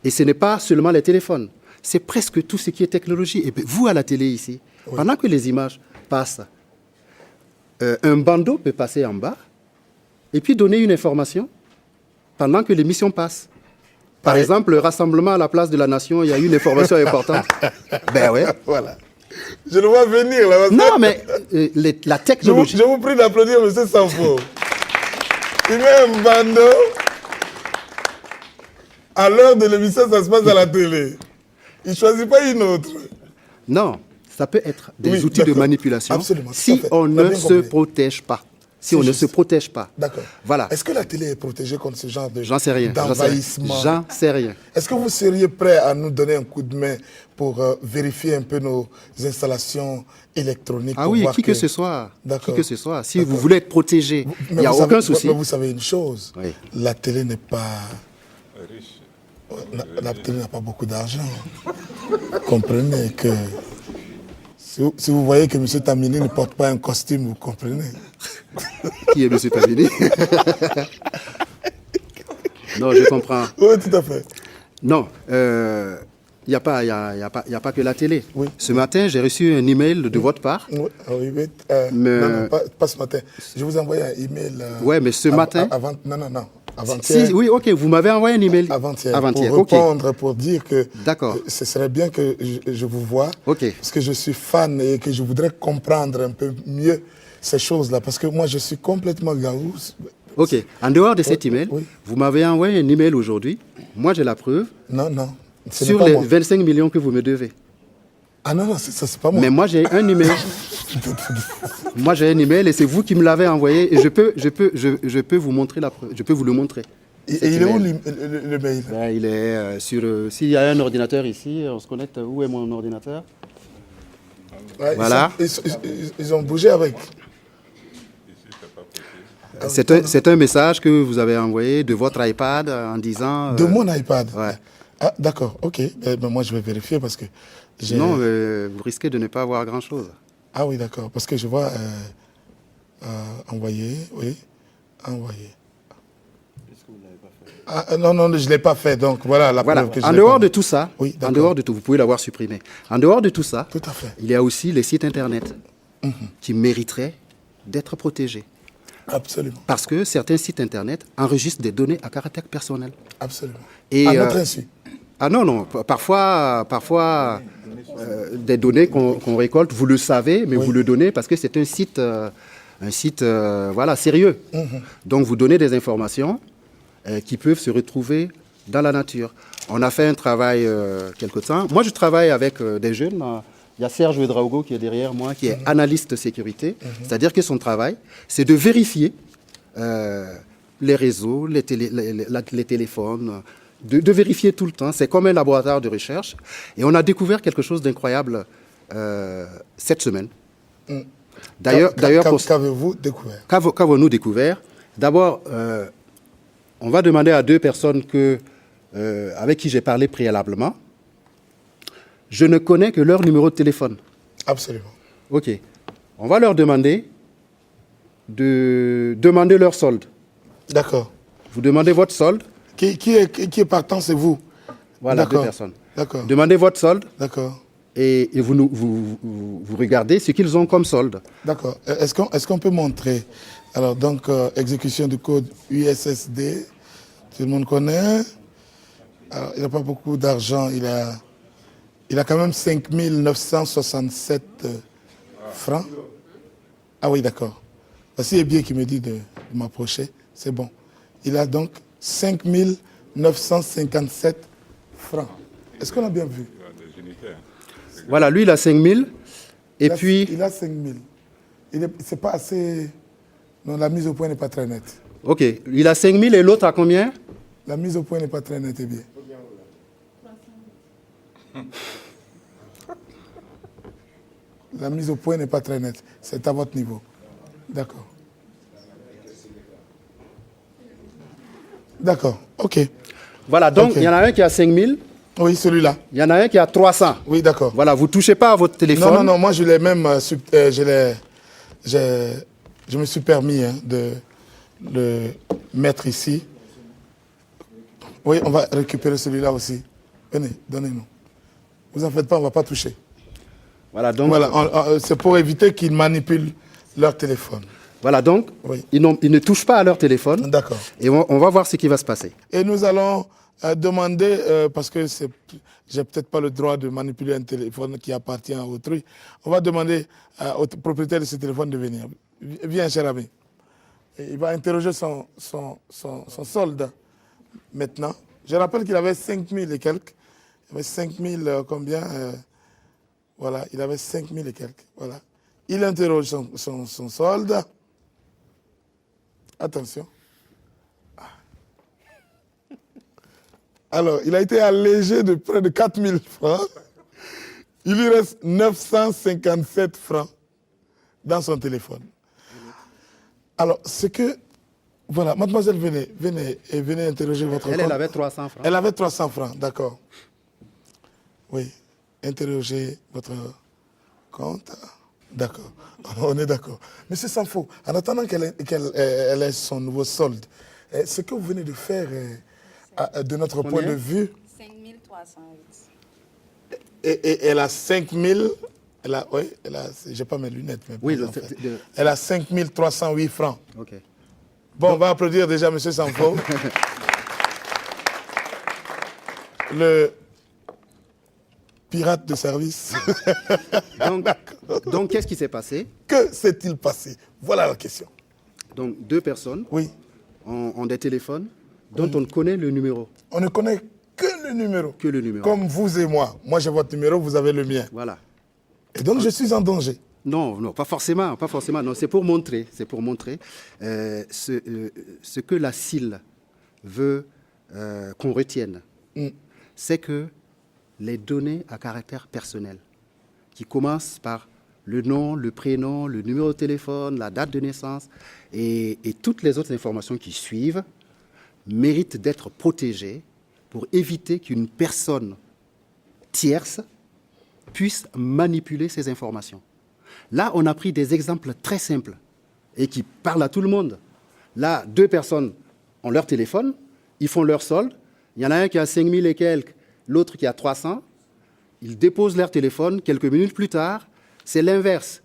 Et ce n'est pas seulement les téléphones. C'est presque tout ce qui est technologie. Et puis, vous, à la télé ici, pendant que les images passent, un bandeau peut passer en bas et puis donner une information pendant que l'émission passe. Par exemple, le rassemblement à la place de la Nation, il y a une information importante. Ben ouais. Voilà. Je le vois venir là. parce que- Non, mais la technologie... Je vous prie d'applaudir M. Sanfo. Il met un bandeau. À l'heure de l'émission, ça se passe à la télé. Il ne choisit pas une autre. Non, ça peut être des Oui, outils de d'accord. manipulation Absolument, tout à si fait. on On a ne bien se compris. protège pas. Si C'est on ne juste. se protège pas. D'accord. Voilà. Est-ce que la télé est protégée contre ce genre de J'en sais rien. d'envahissement? J'en sais rien. Est-ce que vous seriez prêt à nous donner un coup de main pour vérifier un peu nos installations électroniques? Ah pour oui, voir qui que ce soit. D'accord. Qui que ce soit. Si D'accord. vous voulez être protégé, il Mais n'y a vous aucun savez- souci. Mais vous savez une chose, Oui. la télé n'est pas... La télé n'a pas beaucoup d'argent. Comprenez que... Si vous voyez que M. Tamini ne porte pas un costume, vous comprenez. Qui est M. Tabini? Non, je comprends. Oui, tout à fait. Non, il n'y a pas que la télé. Oui. Ce matin, j'ai reçu un email de votre part. Oui, oui, oui. Mais- Non, pas ce matin. Je vous ai envoyé un email. Ouais, mais ce matin- Non. Avant-hier. Si, oui, ok, vous m'avez envoyé un email. Avant-hier. Avant-hier, Pour ok. répondre, pour dire que D'accord. ce serait bien que je vous voie. Ok. Parce que je suis fan et que je voudrais comprendre un peu mieux ces choses-là. Parce que moi, je suis complètement gaou. Ok. En dehors de cet email, oui. vous m'avez envoyé un email aujourd'hui. Moi, j'ai la preuve Non. Ce n'est sur pas les moi. 25 millions que vous me devez. Ah non, ça, c'est pas moi. Mais moi, j'ai un email. Moi, j'ai un email et c'est vous qui me l'avez envoyé. Et je peux vous montrer la preuve. Je peux vous le montrer. Et il est où le mail? Ben, il est sur... S'il y a un ordinateur ici, on se connecte. Où est mon ordinateur? Ouais, Voilà. Ils ont bougé avec. C'est un message que vous avez envoyé de votre iPad en disant... De mon iPad? Ouais. Ah, d'accord, ok. Moi, je vais vérifier parce que j'ai... Sinon, vous risquez de ne pas avoir grand-chose. Ah oui, d'accord, parce que je vois envoyer, oui, envoyer. Ah, non, je ne l'ai pas fait, donc voilà la Voilà. preuve que je En l'ai dehors pas de fait. tout ça, Oui, en d'accord. dehors de tout, vous pouvez l'avoir supprimé. En dehors de tout ça, Tout à fait. il y a aussi les sites Internet qui mériteraient d'être protégés. Absolument, Parce que certains sites Internet enregistrent des données à caractère personnel. absolument. Et, À notre insu. Ah non, parfois des données qu'on récolte, vous le savez, mais vous le donnez parce que c'est un site voilà, sérieux. Donc vous donnez des informations qui peuvent se retrouver dans la nature. On a fait un travail quelque temps. Moi, je travaille avec des jeunes. Il y a Serge Ouedraogo qui est derrière moi, qui est analyste sécurité. C'est-à-dire que son travail, c'est de vérifier les réseaux, les téléphones, de vérifier tout le temps. C'est comme un laboratoire de recherche. Et on a découvert quelque chose d'incroyable cette semaine. D'ailleurs, Qu'avez-vous découvert? qu'avons-nous découvert? D'abord, on va demander à deux personnes avec qui j'ai parlé préalablement. Je ne connais que leur numéro de téléphone. Absolument. OK. On va leur demander de demander leur solde. D'accord. Vous demandez votre solde. Qui est partant, c'est vous? Voilà, deux D'accord. personnes. D'accord. Demandez votre solde D'accord. et vous regardez ce qu'ils ont comme solde. D'accord. Est-ce qu'on peut montrer? Alors, donc, exécution du code USSD, tout le monde connaît. Alors, il n'a pas beaucoup d'argent. Il a quand même 5 967 francs. Ah oui, d'accord. Voici bien qui me dit de m'approcher. C'est bon. Il a donc 5 957 francs. Est-ce qu'on a bien vu? Voilà, lui, il a 5 000. Et puis... Il a 5 000. C'est pas assez... Non, la mise au point n'est pas très nette. OK. Il a 5 000 et l'autre a combien? La mise au point n'est pas très nette, eh bien. La mise au point n'est pas très nette. C'est à votre niveau. D'accord. D'accord. OK. Voilà, donc Ok. il y en a un qui a 5 000. Oui, celui-là. Il y en a un qui a 300. Oui, d'accord. Voilà, vous ne touchez pas à votre téléphone. Non, moi je l'ai même... je me suis permis de le mettre ici. Oui, on va récupérer celui-là aussi. Venez, donnez-nous. Vous en faites pas, on ne va pas toucher. Voilà, donc, Voilà, c'est pour éviter qu'ils manipulent leur téléphone. voilà, donc Oui. ils ne touchent pas à leur téléphone. D'accord. Et on va voir ce qui va se passer. Et nous allons demander, parce que j'ai peut-être pas le droit de manipuler un téléphone qui appartient à autrui, on va demander au propriétaire de ce téléphone de venir. Viens, cher ami. Et il va interroger son solde maintenant. Je rappelle qu'il avait 5 000 et quelques. Il avait 5 000 combien voilà, il avait 5 000 et quelques. Voilà. Il interroge son solde. Attention. Alors, il a été allégé de près de 4 000 francs. Il lui reste 957 francs dans son téléphone. Alors, ce que... Voilà, mademoiselle, venez interroger votre compte. Elle avait 300 francs. Elle avait 300 francs, d'accord. Oui, interrogez votre compte. D'accord, on est d'accord. Monsieur Sanfo, en attendant qu'elle ait son nouveau solde, ce que vous venez de faire, de notre point de vue... 5 308. Et elle a 5 000... Oui, j'ai pas mes lunettes. Mais Oui, en fait. Elle a 5 308 francs. OK. Bon, on va applaudir déjà M. Sanfo. Le pirate de service. Donc qu'est-ce qui s'est passé? Que s'est-il passé? Voilà la question. Donc, deux personnes Oui. ont des téléphones dont on connaît le numéro. On ne connaît que le numéro. Que le numéro. Comme vous et moi. Moi, j'ai votre numéro, vous avez le mien. Voilà. Et donc, je suis en danger. Non, pas forcément. Non, c'est pour montrer ce que la CIL veut qu'on retienne, c'est que les données à caractère personnel, qui commencent par le nom, le prénom, le numéro de téléphone, la date de naissance et toutes les autres informations qui suivent, méritent d'être protégées pour éviter qu'une personne tierce puisse manipuler ces informations. Là, on a pris des exemples très simples et qui parlent à tout le monde. Là, 2 personnes ont leur téléphone, ils font leur solde. Il y en a un qui a 5 000 et quelques, l'autre qui a 300. Ils déposent leur téléphone. Quelques minutes plus tard, c'est l'inverse.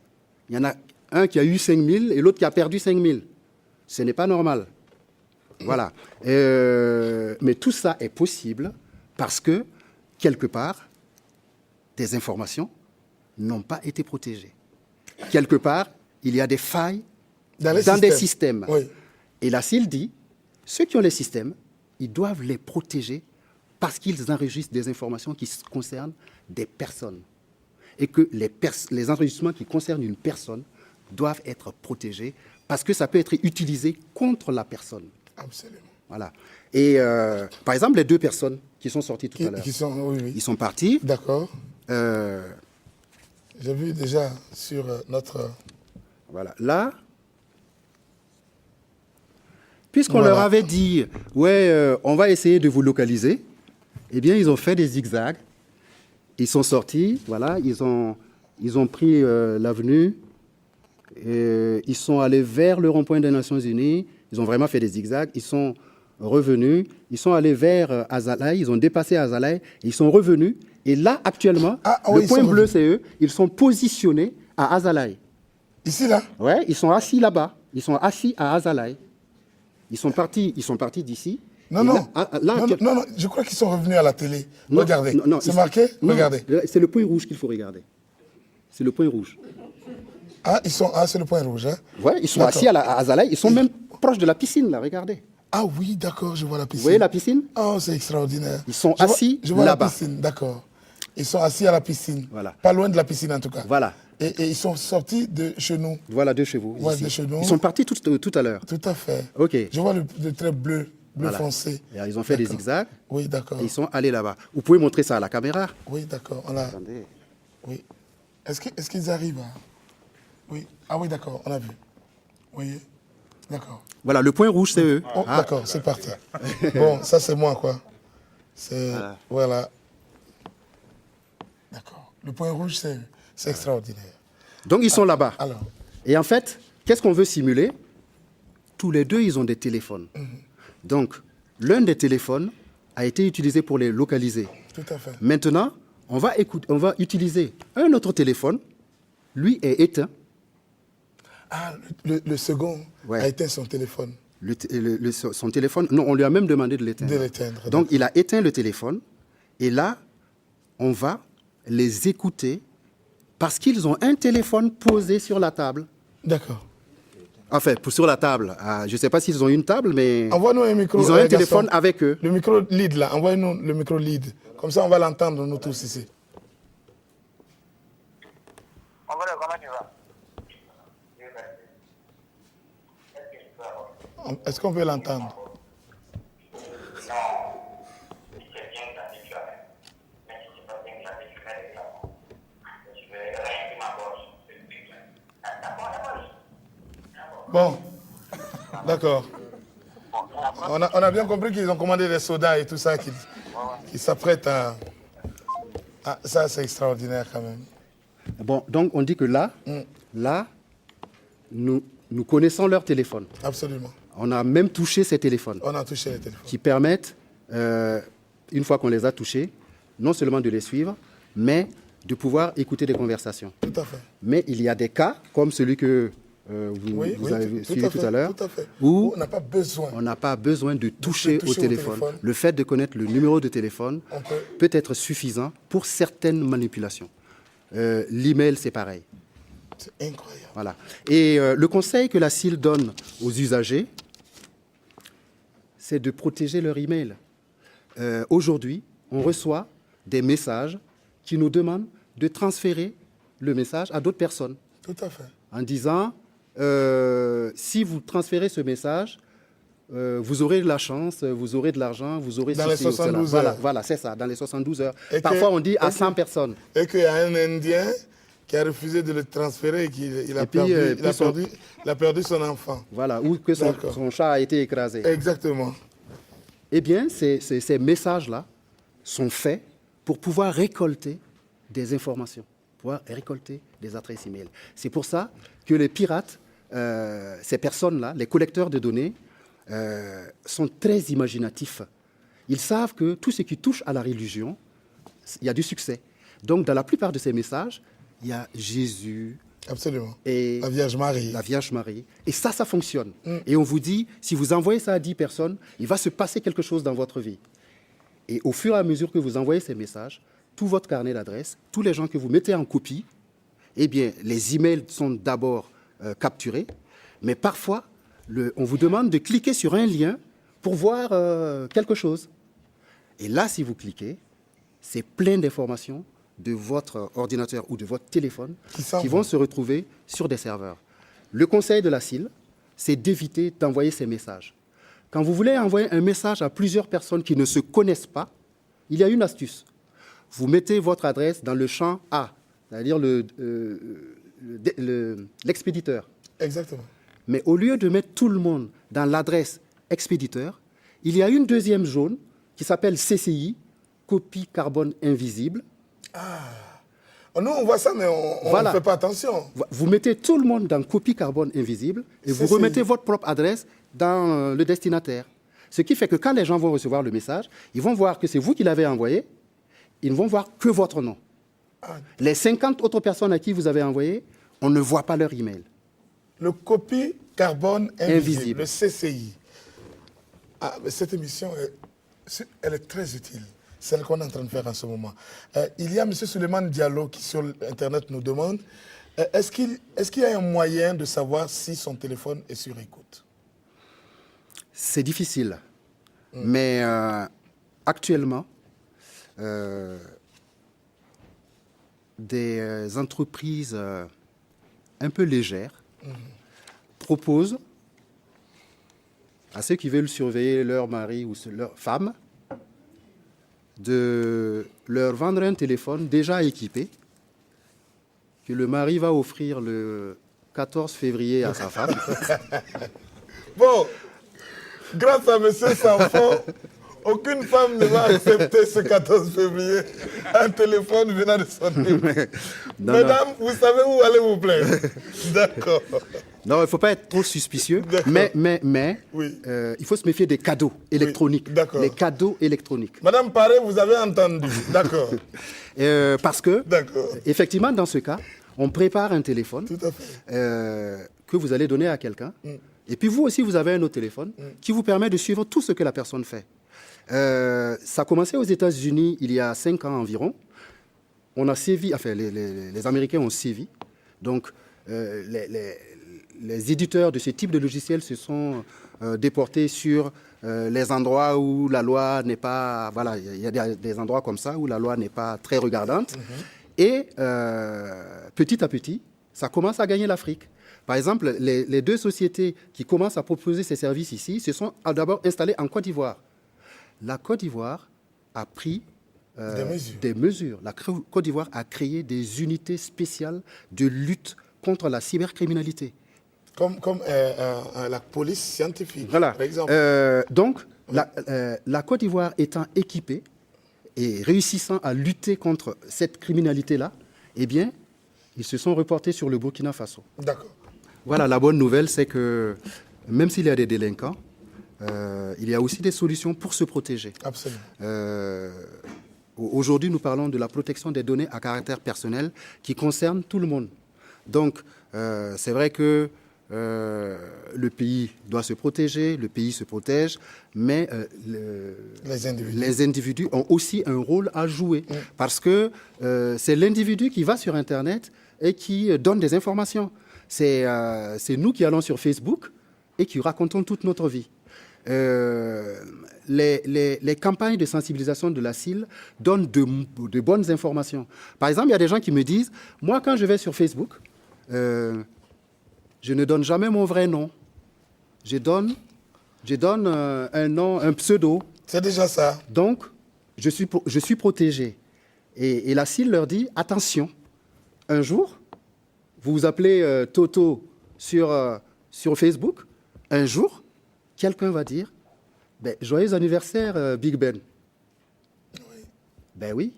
Il y en a un qui a eu 5 000 et l'autre qui a perdu 5 000. Ce n'est pas normal. Voilà. Mais tout ça est possible parce que, quelque part, des informations n'ont pas été protégées. Quelque part, il y a des failles dans des systèmes. Oui. Et la CIL dit, ceux qui ont les systèmes, ils doivent les protéger parce qu'ils enregistrent des informations qui concernent des personnes. Et que les enregistrements qui concernent une personne doivent être protégés parce que ça peut être utilisé contre la personne. Absolument. Voilà. Et par exemple, les 2 personnes qui sont sorties tout à l'heure, Oui. ils sont partis. D'accord. J'ai vu déjà sur notre... Voilà. Là, puisqu'on leur avait dit, ouais, on va essayer de vous localiser, eh bien, ils ont fait des zigzags. Ils sont sortis, voilà, ils ont pris l'avenue, ils sont allés vers le rond-point des Nations Unies, ils ont vraiment fait des zigzags, ils sont revenus, ils sont allés vers Azalaï, ils ont dépassé Azalaï, ils sont revenus, et là, actuellement, le point bleu, c'est eux, ils sont positionnés à Azalaï. Ici, là? Ouais, ils sont assis là-bas, ils sont assis à Azalaï. Ils sont partis d'ici. Non, je crois qu'ils sont revenus à la télé. Regardez, c'est marqué? Regardez. C'est le point rouge qu'il faut regarder. C'est le point rouge. Ah, c'est le point rouge, hein? Ouais, ils sont assis à Azalaï, ils sont même proches de la piscine, là, regardez. Ah oui, d'accord, je vois la piscine. Vous voyez la piscine? Oh, c'est extraordinaire. Ils sont assis je vois là-bas. La piscine, d'accord. Ils sont assis à la piscine. Voilà. Pas loin de la piscine, en tout cas. Voilà. Et ils sont sortis de chez nous. Voilà, de chez vous. Ouais, de chez nous. Ils sont partis tout à l'heure. Tout à fait. OK. Je vois le trait bleu foncé. Et ils ont fait des zigzags. Oui, d'accord. Et ils sont allés là-bas. Vous pouvez montrer ça à la caméra? Oui, d'accord. Attendez. Oui. Est-ce qu'ils arrivent à... Oui. Ah oui, d'accord, on a vu. Vous voyez? D'accord. Voilà, le point rouge, c'est eux. Oh, d'accord, c'est parti. Bon, ça c'est moi, quoi. C'est... Voilà. D'accord. Le point rouge, c'est eux. C'est extraordinaire. Donc, ils sont là-bas. Alors. Et en fait, qu'est-ce qu'on veut simuler? Tous les 2, ils ont des téléphones. Donc, l'un des téléphones a été utilisé pour les localiser. Tout à fait. Maintenant, on va utiliser un autre téléphone. Lui est éteint. Ah, le second a éteint son téléphone. Son téléphone, non, on lui a même demandé de l'éteindre. De l'éteindre. Donc, il a éteint le téléphone. Et là, on va les écouter parce qu'ils ont un téléphone posé sur la table. D'accord. Enfin, sur la table. Je ne sais pas s'ils ont une table, mais envoie-nous un micro. Ils ont un téléphone avec eux. Le micro lead, là. Envoie-nous le micro lead. Comme ça, on va l'entendre, nous tous ici. Comment tu vas? Est-ce qu'on peut l'entendre? Bon, d'accord. On a bien compris qu'ils ont commandé des sodas et tout ça, qu'ils s'apprêtent à... Ah, ça, c'est extraordinaire quand même. Bon, donc on dit que là, nous connaissons leur téléphone. Absolument. On a même touché ces téléphones. On a touché les téléphones. Qui permettent, une fois qu'on les a touchés, non seulement de les suivre, mais de pouvoir écouter des conversations. Tout à fait. Mais il y a des cas, comme celui que vous avez suivi tout à l'heure, où on n'a pas besoin de toucher au téléphone. Le fait de connaître le numéro de téléphone peut être suffisant pour certaines manipulations. L'email, c'est pareil. C'est incroyable. Voilà. Et le conseil que la CIL donne aux usagers, c'est de protéger leur email. Aujourd'hui, on reçoit des messages qui nous demandent de transférer le message à d'autres personnes. Tout à fait. En disant, si vous transférez ce message, vous aurez de la chance, vous aurez de l'argent, vous aurez Dans les ceci ou cela. 72 heures. Voilà, c'est ça, dans les 72 heures. Et Parfois, que- on dit à 100 personnes. Et qu'il y a un Indien qui a refusé de le transférer et qu'il a, Et puis, il a perdu son enfant. Voilà, ou que D'accord. son chat a été écrasé. Exactement. Eh bien, ces messages-là sont faits pour pouvoir récolter des informations, pouvoir récolter des adresses e-mail. C'est pour ça que les pirates, ces personnes-là, les collecteurs de données, sont très imaginatifs. Ils savent que tout ce qui touche à la religion, il y a du succès. Donc, dans la plupart de ces messages, il y a Jésus Absolument. et La Vierge Marie. la Vierge Marie. Et ça fonctionne. Et on vous dit, si vous envoyez ça à 10 personnes, il va se passer quelque chose dans votre vie. Et au fur et à mesure que vous envoyez ces messages, tout votre carnet d'adresses, tous les gens que vous mettez en copie, eh bien, les emails sont d'abord capturés, mais parfois, on vous demande de cliquer sur un lien pour voir quelque chose. Et là, si vous cliquez, c'est plein d'informations de votre ordinateur ou de votre téléphone qui vont se retrouver sur des serveurs. Le conseil de la CIL, c'est d'éviter d'envoyer ces messages. Quand vous voulez envoyer un message à plusieurs personnes qui ne se connaissent pas, il y a une astuce. Vous mettez votre adresse dans le champ A, c'est-à-dire l'expéditeur. Exactement. Mais au lieu de mettre tout le monde dans l'adresse expéditeur, il y a une deuxième zone qui s'appelle CCI, copie carbone invisible. Nous, on voit ça, mais on ne Voilà. fait pas attention. Vous mettez tout le monde dans copie carbone invisible et vous CCI. remettez votre propre adresse dans le destinataire. Ce qui fait que quand les gens vont recevoir le message, ils vont voir que c'est vous qui l'avez envoyé, ils ne vont voir que votre nom. Les 50 autres personnes à qui vous avez envoyé, on ne voit pas leur email. Le copie carbone invisible, Invisible. le CCI. Ah, mais cette émission, elle est très utile, celle qu'on est en train de faire en ce moment. Il y a M. Suleiman Diallo qui, sur Internet, nous demande est-ce qu'il y a un moyen de savoir si son téléphone est sur écoute? C'est difficile. Mais actuellement, des entreprises un peu légères proposent à ceux qui veulent surveiller leur mari ou leur femme de leur vendre un téléphone déjà équipé que le mari va offrir le 14 février à sa femme. Bon, grâce à M. Sanfon, aucune femme ne va accepter ce 14 février un téléphone venant de sonner. Non, Mesdames, vous savez où aller vous plaire. D'accord. Non, il ne faut pas être trop suspicieux, D'accord. mais Oui. il faut se méfier des cadeaux électroniques. d'accord. Les cadeaux électroniques. Madame Paré, vous avez entendu. D'accord. Parce que, D'accord. effectivement, dans ce cas, on prépare un téléphone Tout à fait. que vous allez donner à quelqu'un. Et puis vous aussi, vous avez un autre téléphone qui vous permet de suivre tout ce que la personne fait. Ça a commencé aux États-Unis il y a 5 ans environ. On a sévi, enfin, les Américains ont sévi. Donc, les éditeurs de ce type de logiciel se sont déportés sur les endroits où la loi n'est pas... Voilà, il y a des endroits comme ça où la loi n'est pas très regardante. Et petit à petit, ça commence à gagner l'Afrique. Par exemple, les deux sociétés qui commencent à proposer ces services ici se sont d'abord installées en Côte d'Ivoire. La Côte d'Ivoire a pris des mesures. La Côte d'Ivoire a créé des unités spéciales de lutte contre la cybercriminalité. Comme la police scientifique, Voilà. par exemple. Donc, la Côte d'Ivoire étant équipée et réussissant à lutter contre cette criminalité-là, eh bien, ils se sont reportés sur le Burkina Faso. D'accord. Voilà, la bonne nouvelle, c'est que même s'il y a des délinquants, il y a aussi des solutions pour se protéger. Absolument. Aujourd'hui, nous parlons de la protection des données à caractère personnel qui concerne tout le monde. Donc, c'est vrai que le pays doit se protéger, le pays se protège, mais les individus ont aussi un rôle à jouer. Parce que c'est l'individu qui va sur Internet et qui donne des informations. C'est nous qui allons sur Facebook et qui racontons toute notre vie. Les campagnes de sensibilisation de la CIL donnent de bonnes informations. Par exemple, il y a des gens qui me disent, moi, quand je vais sur Facebook, je ne donne jamais mon vrai nom. Je donne je donne un nom, un pseudo. C'est déjà ça. Donc, je suis protégé. Et la CIL leur dit, attention, un jour, vous vous appelez Toto sur Facebook, un jour, quelqu'un va dire, ben, joyeux anniversaire Big Ben. Oui. Ben oui.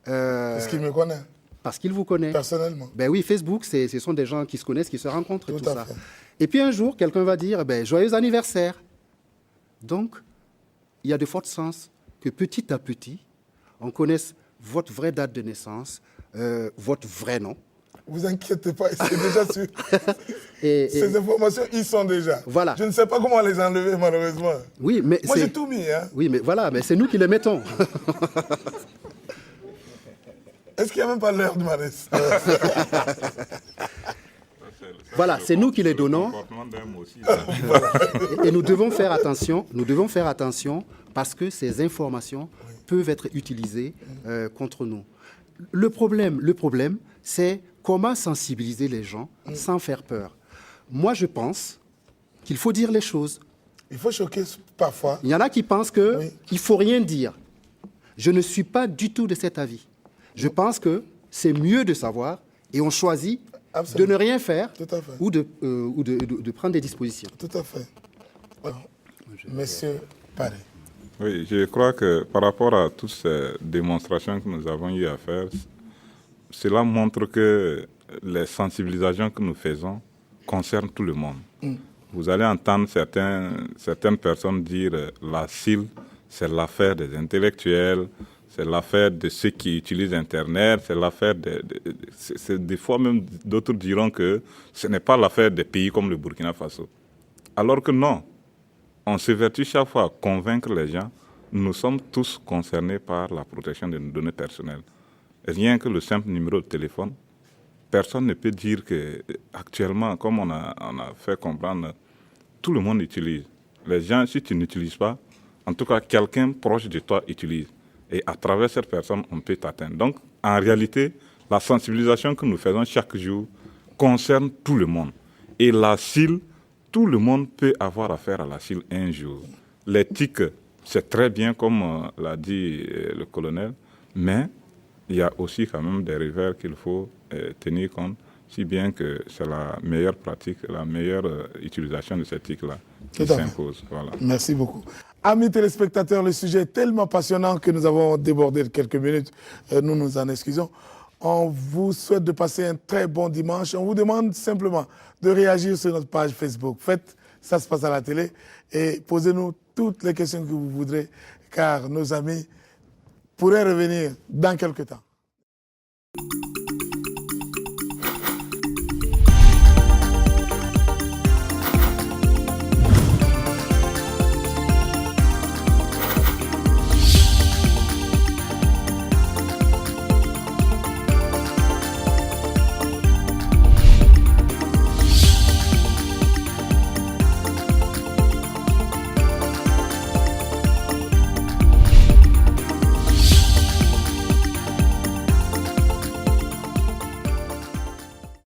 Est-ce qu'il me connaît? Parce qu'il vous connaît. Personnellement. Ben oui, Facebook, ce sont des gens qui se connaissent, qui se rencontrent, Tout tout à ça. fait. Et puis un jour, quelqu'un va dire, ben, joyeux anniversaire. Donc, il y a de fortes chances que petit à petit, on connaisse votre vraie date de naissance, votre vrai nom. Vous inquiétez pas, c'est déjà sûr. Ces Et informations, ils sont déjà. Voilà. Je ne sais pas comment les enlever, malheureusement. oui, mais Moi, j'ai tout mis. Hein. Oui, mais voilà, mais c'est nous qui les mettons. Est-ce qu'il n'y a même pas l'heure de ma naissance? Voilà, c'est nous qui les donnons. Et nous devons faire attention. Nous devons faire attention parce que ces informations peuvent être utilisées contre nous. Le problème, c'est comment sensibiliser les gens sans faire peur. Moi, je pense qu'il faut dire les choses. Il faut choquer parfois. Il y en a qui pensent qu'il Oui. ne faut rien dire. Je ne suis pas du tout de cet avis. Je pense que c'est mieux de savoir et on choisit Absolument. de ne rien faire Tout à fait. ou de prendre des dispositions. Tout à fait. Alors, Monsieur Paré. Oui, je crois que par rapport à toutes ces démonstrations que nous avons eu à faire, cela montre que les sensibilisations que nous faisons concernent tout le monde. Vous allez entendre certaines personnes dire la CIL, c'est l'affaire des intellectuels, c'est l'affaire de ceux qui utilisent Internet, c'est l'affaire des fois même d'autres diront que ce n'est pas l'affaire des pays comme le Burkina Faso. Alors que non, on s'évertue chaque fois à convaincre les gens, nous sommes tous concernés par la protection de nos données personnelles. Rien que le simple numéro de téléphone, personne ne peut dire qu'actuellement, comme on a fait comprendre, tout le monde utilise. Les gens, si tu n'utilises pas, en tout cas, quelqu'un proche de toi utilise. Et à travers cette personne, on peut t'atteindre. Donc, en réalité, la sensibilisation que nous faisons chaque jour concerne tout le monde. Et la CIL, tout le monde peut avoir affaire à la CIL un jour. L'éthique, c'est très bien, comme l'a dit le colonel, mais il y a aussi quand même des revers qu'il faut tenir compte, si bien que c'est la meilleure pratique, la meilleure utilisation de cette éthique-là qui Tout à fait. s'impose. Voilà. Merci beaucoup. Amis téléspectateurs, le sujet est tellement passionnant que nous avons débordé de quelques minutes. Nous nous en excusons. On vous souhaite de passer un très bon dimanche. On vous demande simplement de réagir sur notre page Facebook. Faites, ça se passe à la télé, et posez-nous toutes les questions que vous voudrez, car nos amis pourraient revenir dans quelques temps.